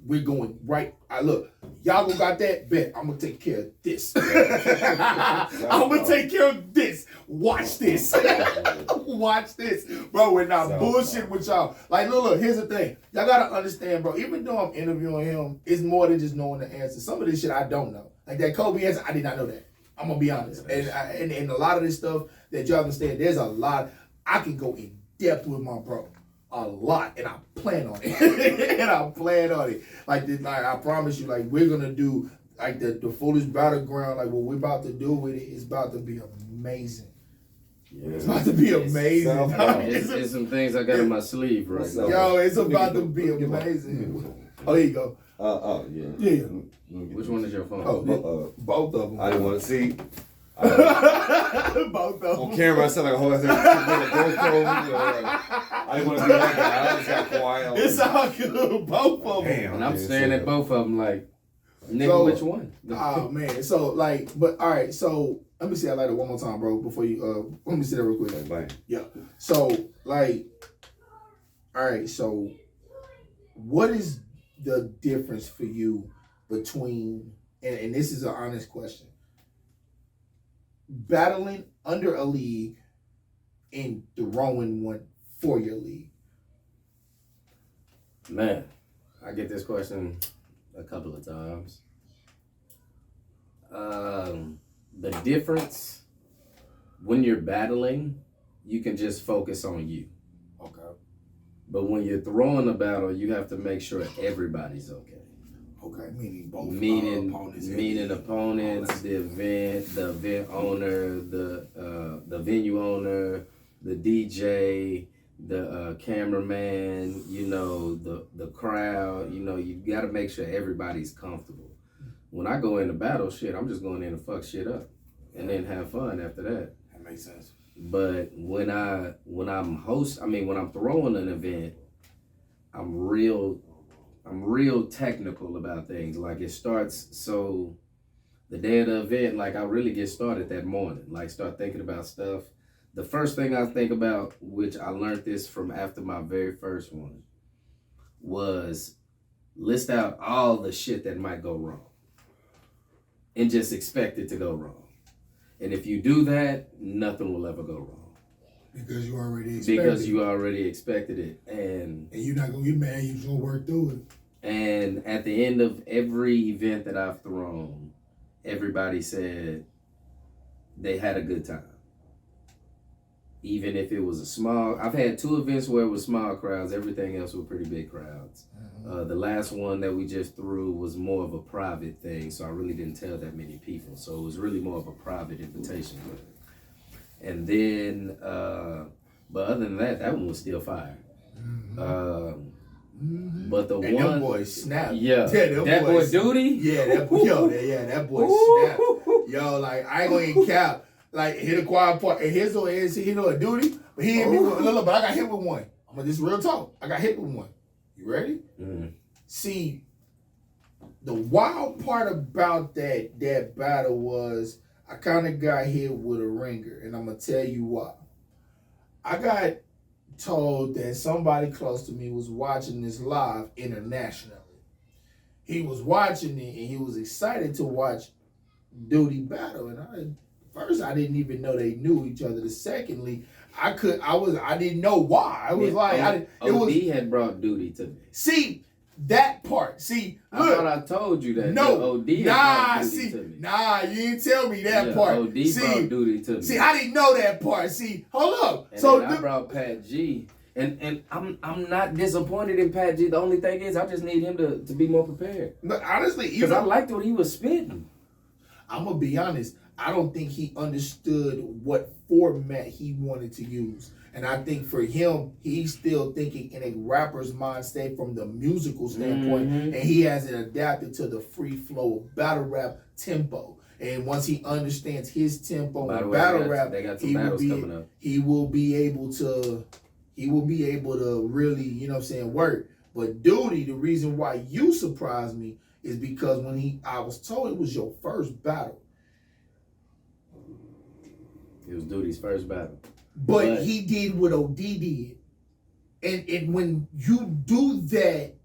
We're going right. Look, y'all got that? Bet. I'm going to take care of this. I'm going to take care of this. Watch this. Watch this. Bro, we're not bullshit with y'all. Like, look, here's the thing. Y'all got to understand, bro, even though I'm interviewing him, it's more than just knowing the answer. Some of this shit I don't know. Like that Kobe answer, I did not know that. I'm going to be honest. And a lot of this stuff that y'all understand, there's a lot. I can go in depth with my bro. A lot, and I plan on it. Like I promise you, like we're gonna do like the Foolish Battleground. Like what we're about to do with it is about to be amazing. Yeah. It's about to be amazing. It's some things I got in my sleeve right now. Yo, it's about to be amazing. Oh, here you go. Yeah. Which one is your phone? Both of them. I didn't want to see. Both of them. On camera, I sound like a whole ass. I didn't want to be like that. I just got quiet. It's all good. Both of them. Damn, and I'm staring at both of them like, nigga, which one? Oh, man. So, like, but all right. So, let me say I like it one more time, bro, before you, let me say that real quick. Bang. Yeah. So, like, all right. So, what is the difference for you between, and this is an honest question, battling under a league and throwing one for your league? Man, I get this question a couple of times. The difference when you're battling, you can just focus on you. Okay. But when you're throwing a battle, you have to make sure everybody's okay. Okay, meaning both opponents. Meaning opponents, the event owner, the venue owner, the DJ, the cameraman, you know, the crowd, you know, you got to make sure everybody's comfortable. When I go into battle, shit, I'm just going in to fuck shit up and then have fun after that. That makes sense. But when I'm throwing an event, I'm real technical about things. Like it starts, so the day of the event, like I really get started that morning, like start thinking about stuff. The first thing I think about, which I learned this from after my very first one, was list out all the shit that might go wrong and just expect it to go wrong. And if you do that, nothing will ever go wrong. Because you already expected it. And you're not gonna get mad, you're just gonna work through it. And at the end of every event that I've thrown, everybody said they had a good time. Even if it was a small, I've had 2 events where it was small crowds, everything else were pretty big crowds. The last one that we just threw was more of a private thing, so I really didn't tell that many people. So it was really more of a private invitation. And then, but other than that, that one was still fire. But the and one, them boys snap. Yeah, that boy Duty. Yeah, that boy snap. Yo, like I ain't gonna even cap. Like hit a quiet part, and here's a Duty, but he hit me with but I got hit with one. I'm gonna just real talk. I got hit with one. You ready? Mm-hmm. See, the wild part about that battle was I kind of got hit with a ringer, and I'm gonna tell you why. I got told that somebody close to me was watching this live internationally. He was watching it, and he was excited to watch Duty battle, and First, I didn't even know they knew each other. Secondly, I didn't know why. OD had brought Duty to me. See that part. See, look, I thought I told you that. No, OD had brought Duty to me. You didn't tell me that part. OD brought Duty to me. See, I didn't know that part. See, hold up. And so I brought Pat G. And I'm not disappointed in Pat G. The only thing is I just need him to be more prepared. But honestly, because I liked what he was spitting. I'm gonna be honest. I don't think he understood what format he wanted to use. And I think for him, he's still thinking in a rapper's mind state from the musical standpoint. Mm-hmm. And he hasn't adapted to the free flow of battle rap tempo. And once he understands his tempo and battle rap, he will be able to really, you know what I'm saying, work. But Duty, the reason why you surprised me is because I was told it was your first battle. It was Duty's first battle. But he did what OD did. And when you do that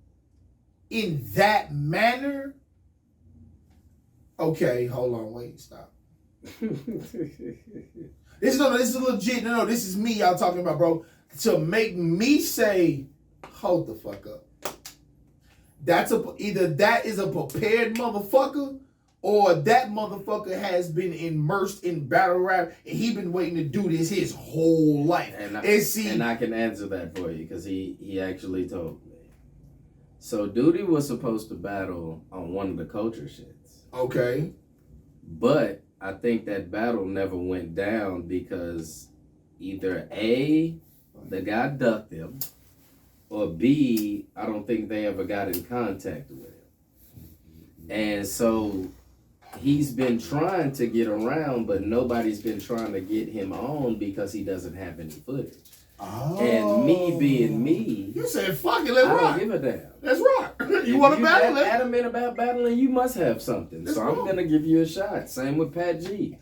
in that manner, okay, hold on, wait, stop. This is legit. No, this is me y'all talking about, bro. To make me say, hold the fuck up. Either that is a prepared motherfucker, or that motherfucker has been immersed in battle rap and he been waiting to do this his whole life. And I can answer that for you because he actually told me. So Duty was supposed to battle on one of the culture shits. Okay. But I think that battle never went down because either A, the guy ducked him, or B, I don't think they ever got in contact with him. And so he's been trying to get around, but nobody's been trying to get him on because he doesn't have any footage. Oh. And me being me, you said, fuck it, let's rock. I don't give a damn. Let's rock. You want to battle? If you're adamant about battling, you must have something. So I'm going to give you a shot. Same with Pat G.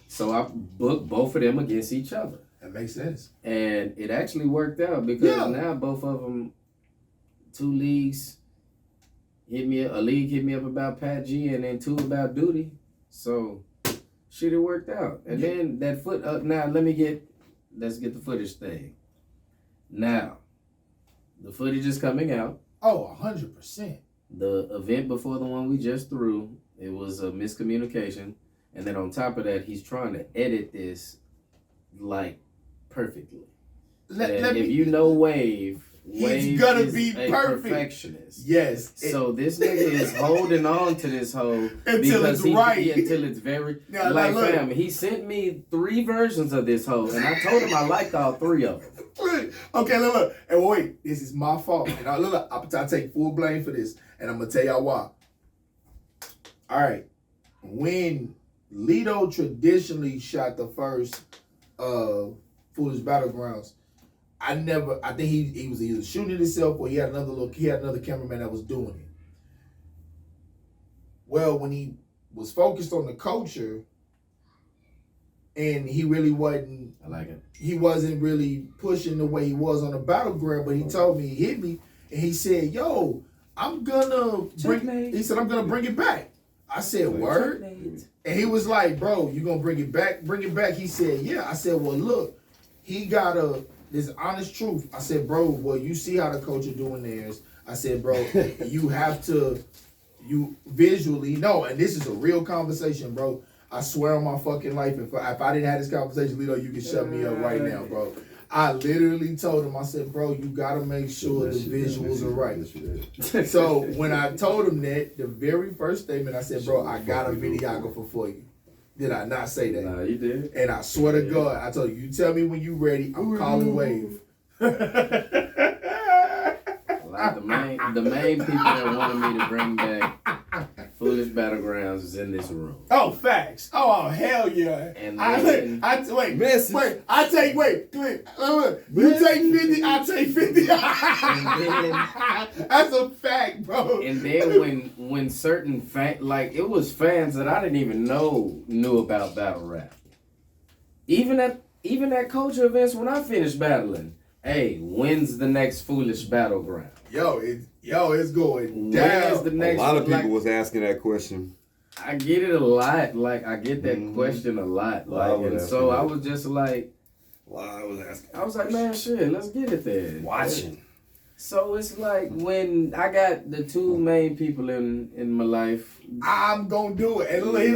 So I booked both of them against each other. That makes sense. And it actually worked out because now both of them, 2 leagues, a league hit me up about Pat G and then 2 about Duty. So shit, it worked out. And then that foot up. Now let's get the footage thing. Now, the footage is coming out. Oh, 100%. The event before the one we just threw, it was a miscommunication. And then on top of that, he's trying to edit this like perfectly. If you know Wave he's gonna is be a perfect. Perfectionist. Yes. So this nigga is holding on to this hoe Until it's right. until it's very Now, like look. fam. He sent me 3 versions of this hoe, and I told him I liked all 3 of them. Okay, look. And wait, this is my fault. And I take full blame for this. And I'm gonna tell y'all why. All right. When Lito traditionally shot the first Foolish Battlegrounds, I think he was either shooting it himself or he had another cameraman that was doing it. Well, when he was focused on the culture and he really wasn't, I like it. he wasn't really pushing the way he was on the battleground, but he told me, he hit me, and he said, yo, I'm gonna bring it back. I said, word? Checkmate. And he was like, bro, you gonna bring it back? Bring it back. He said, yeah. I said, well, look, he got this honest truth. I said, bro, well, you see how the culture doing theirs. I said, bro, you have to, visually, no, and this is a real conversation, bro. I swear on my fucking life, if I didn't have this conversation, Lito, you can shut me up right now, bro. I literally told him, I said, bro, you gotta make sure the visuals are right. So when I told him that, the very first statement, I said, bro, I got a videographer for you. Did I not say that? Nah, you did. And I swear to God, I told you tell me when you ready, I'm calling Wave. Like the main people that wanted me to bring back Foolish Battlegrounds is in this room. Oh, facts. Oh, hell yeah. And You take 50, I take 50. That's a fact, bro. And then when certain it was fans that I didn't even knew about battle rap. Even at culture events when I finished battling, hey, when's the next Foolish Battleground? It's going down. When's the next? A lot of people was asking that question. I get it a lot. Like I get that question a lot. Like, and so I was just like, I was asking. I was like, man, shit, let's get it there. Watching. So it's like when I got the 2 main people in my life, I'm gonna do it. And look, here's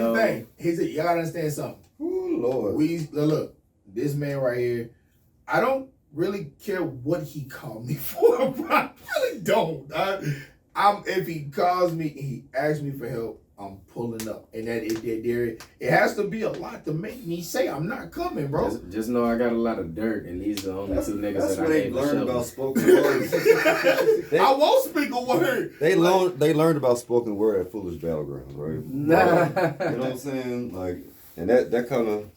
the thing. You gotta understand something. Oh Lord. Look, this man right here, I don't really care what he called me for, bro. I really don't. If he calls me and he asks me for help, I'm pulling up. And that it has to be a lot to make me say I'm not coming, bro. Just know I got a lot of dirt, and these are the only 2 niggas That's that where I they gave learned a about shovel. spoken word. I won't speak a word. They learned about spoken word at Foolish Battlegrounds, right? Nah. You know what I'm saying? Like, and that kind of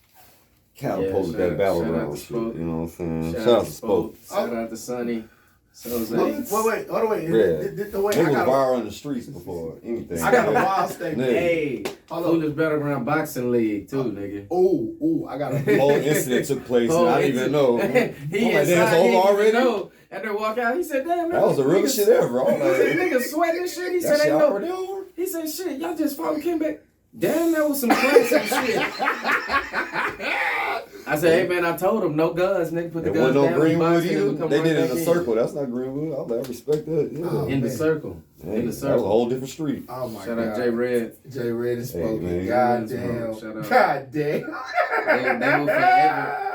catapulted that battleground shit. You know what I'm saying? Shout out to Spoke. Shout out to Sonny. So Wait, hold on, wait. They was viral in the streets before anything. I got a wild statement. Hey, Foolish Battleground Boxing League too, nigga. Oh, I got a whole incident took place and I didn't even know. He like, that's over already? Know. And then walk out. He said, "Damn, that was the realest shit ever." He said, "Niggas sweating and shit." He said, "Ain't already over." He said, "Shit, y'all just fought and came back." Damn, that was some classic shit. I said, "Hey man, I told him no guns, nigga. Put the guns down." No Greenwood either. They They did it in a circle. That's not Greenwood. I respect that. Yeah. Oh, in the circle. Man, In the circle. That was a whole different street. Oh my Shout God. out J Red. J Red is spoken. Hey, God Shout damn. out. God damn.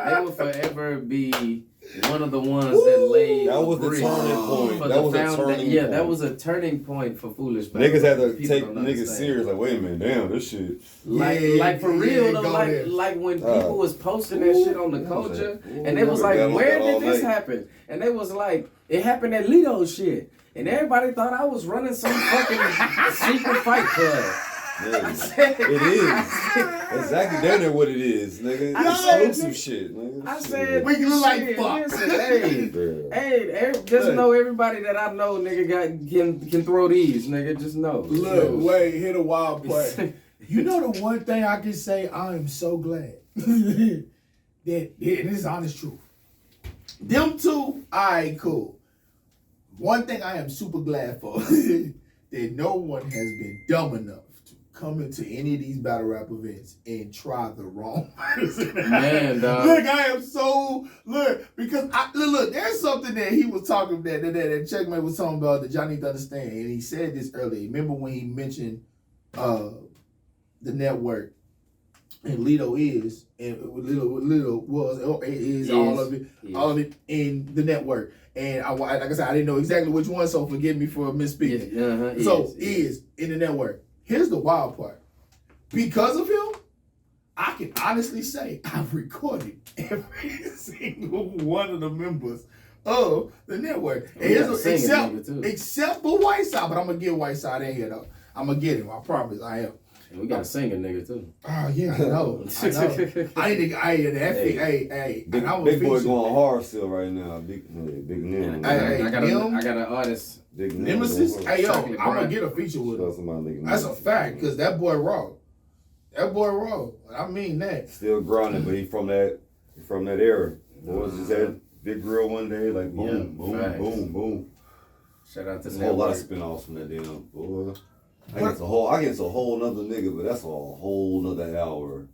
They will forever be one of the ones that laid. That was the brick turning point. for That the was a found- turning Yeah, point. that was a turning point for Foolish Niggas had to People take don't niggas understand. serious. Like, wait a minute, damn, this shit. Like for real though, go there. like when people was posting that shit on the culture, and they was like, where did this happen? And they was like, it happened at Lito's shit. And everybody thought I was running some fucking secret fight club. Yeah, it is. Exactly damn near what it is, nigga. Exclusive shit, nigga. I said, We look like shit, fuck. listen, hey, just know everybody that I know, nigga, can throw these, nigga. Just know. Look, wait, hit a wild part. You know the one thing I can say, I am so glad that this is honest truth. Them 2, alright, cool. One thing I am super glad for that no one has been dumb enough to come into any of these battle rap events and try the wrong person. Man, dog. Look, I am so because look. There's something that he was talking that Checkmate was talking about that y'all need to understand, and he said this earlier. Remember when he mentioned the network and Lito is and Lito was is all of it in the network. And like I said, I didn't know exactly which one, so forgive me for misspeaking. Is in the network. Here's the wild part. Because of him, I can honestly say I've recorded every single one of the members of the network. Except for Whiteside, but I'm gonna get Whiteside in here though. I'm gonna get him. I promise. I am. And we got a singer nigga too. Oh yeah, I know. Big boy going hard still right now. Big Nim. I got an artist. Big Nemesis. Hey yo, I'm gonna get a feature with him. That's a fact, cause that boy raw. I mean that. Still grinding, but he from that era. Boys just had big grill one day, like boom, boom. Shout out to a whole lot of spin-offs from that damn boy. I guess a whole nother nigga, but that's a whole nother hour.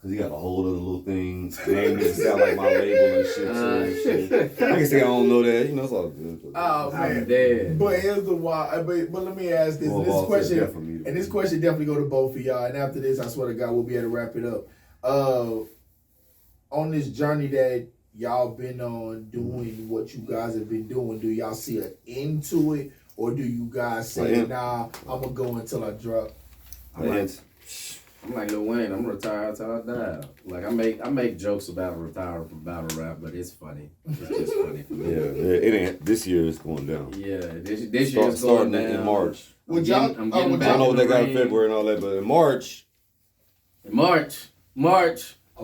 Cause he got a whole other little thing. Name doesn't sound like my label and shit. I can say I don't know that. You know, it's all good. Oh man, I'm dead. But here's the why. But let me ask this. This question, and this question definitely go to both of y'all. And after this, I swear to God, we'll be able to wrap it up. On this journey that y'all been on, doing what you guys have been doing, do y'all see an end to it, or do you guys say, nah, I'm gonna go until I drop? I'm like Lil Wayne. I'm retired till I die. Like I make jokes about retiring from battle rap, but it's funny. It's just funny for me. Yeah, it ain't. This year is going down. Yeah, this year is going down in March. I'm getting back. I don't know what they got in February and all that, but in March.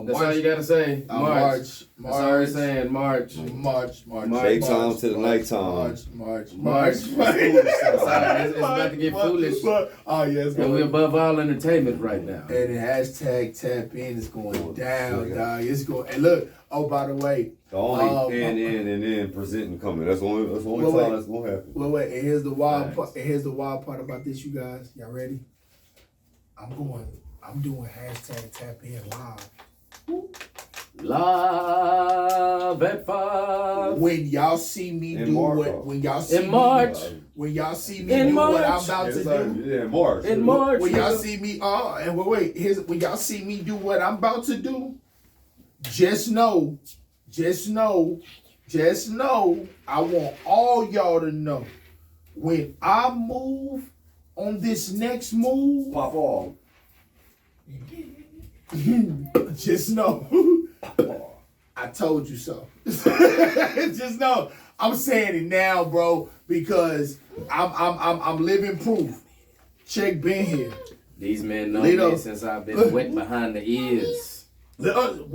That's all you gotta say. March. That's all you're saying. March. Daytime to the nighttime. March. It's about to get foolish. Yes. And we're above all entertainment right now. And the hashtag tap in is going down, dog. It's going. And look. Oh, by the way. The only and then presenting coming. That's the only time that's gonna happen. Wait. And here's the wild part. And here's the wild part about this, you guys. Y'all ready? I'm doing hashtag tap in live. Live at 5. When y'all see me do what? When y'all see in March. When y'all see me do what I'm about to do. Yeah, in March. When y'all see me, and when y'all see me do what I'm about to do, just know, I want all y'all to know, when I move on this next move, pop off. Just know, I told you so. Just know, I'm saying it now, bro, because I'm living proof. Check been here. These men know me since I've been wet behind the ears. Good.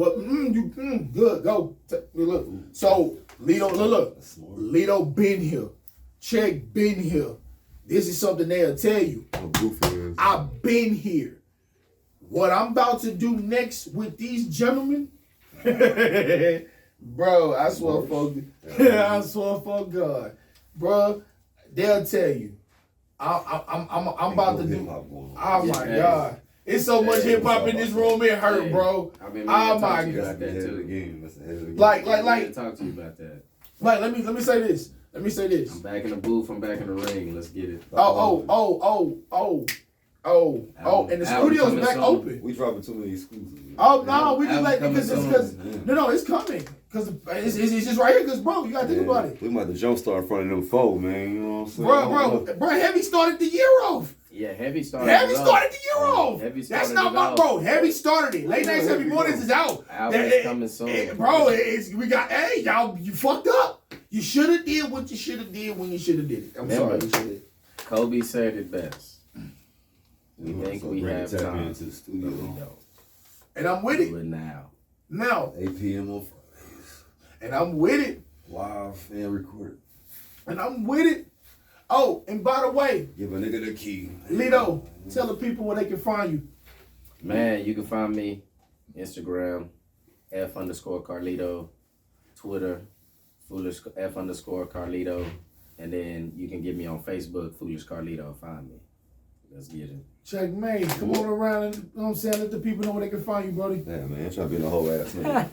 Go. Look. So look. Lito been here. Check been here. This is something they'll tell you. I've been here. What I'm about to do next with these gentlemen, bro, I swear for God, bro, they'll tell you. I'm about to do. Oh my God, it's so much hip hop in this room. It hurt, bro. Oh my God. Like, talk to you about that. Like, let me say this. I'm back in the booth. I'm back in the ring. Let's get it. And the studio's back open. We dropping too many exclusives. Oh no, we just because no, it's coming because it's just right here. Because bro, you gotta think about it. We might have to jumpstart in front of them foes, man. You know what I'm saying? Bro, Heavy started the year off. Yeah, Heavy started the year off. That's not my bro. Heavy started it. Late Nights, Heavy Mornings is out. Album's coming soon. Bro, we got y'all. You fucked up. You should have did what you should have did when you should have did it. I'm sorry. Kobe said it best. We think we have time into the studio. And I'm with it. Do it now. 8 p.m. on Fridays. And I'm with it. Live and recorded. And I'm with it. Oh, and by the way, give a nigga the key. Lito, tell the people where they can find you. Man, you can find me Instagram, F_Karlito, Twitter, Foolish F_Karlito, and then you can get me on Facebook, Foolish Karlito. Find me. Let's get it. Checkmate, come on around and, you know what I'm saying, let the people know where they can find you, Brody. Yeah, man, I'm trying to be a whole ass nigga.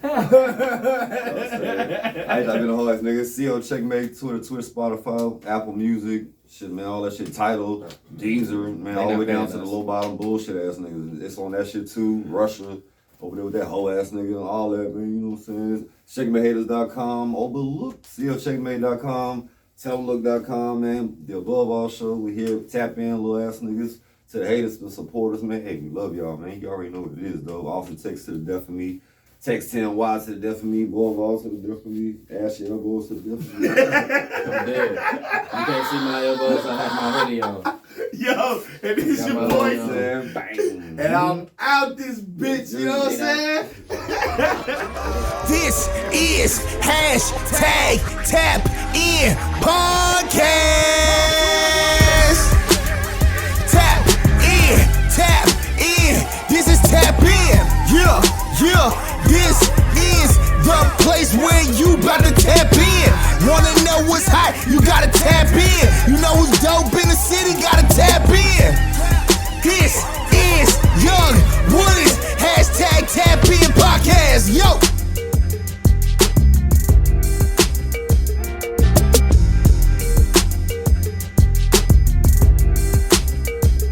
I ain't trying to be a whole ass nigga. CO Checkmate, Twitter, Spotify, Apple Music, shit, man, all that shit. Tidal, Deezer, man, all the way down to the low bottom bullshit ass niggas. It's on that shit too. Russia, over there with that whole ass nigga, all that, man, you know what I'm saying? CheckmateHaters.com, overlook, COCheckmate.com, telllook.com, man. The Above All Show, we here, tap in, little ass niggas. To the haters, the supporters, man. Hey, we love y'all, man. You already know what it is, though. Often text to the death of me. Text 10Y to the death of me. Boy to the death of me. Ash your elbows to the death of me. I'm dead. You can't see my elbows. I have my hoodie on. Yo, and this your boy, man. Bang. and I'm out this bitch, you know what I'm saying? This is hashtag Tap In Podcast. Tap in, this is Tap In, yeah, this is the place where you bout to tap in. Wanna know what's hot, you gotta tap in. You know who's dope in the city, gotta tap in. This is Young Woody's hashtag Tap In Podcast, yo.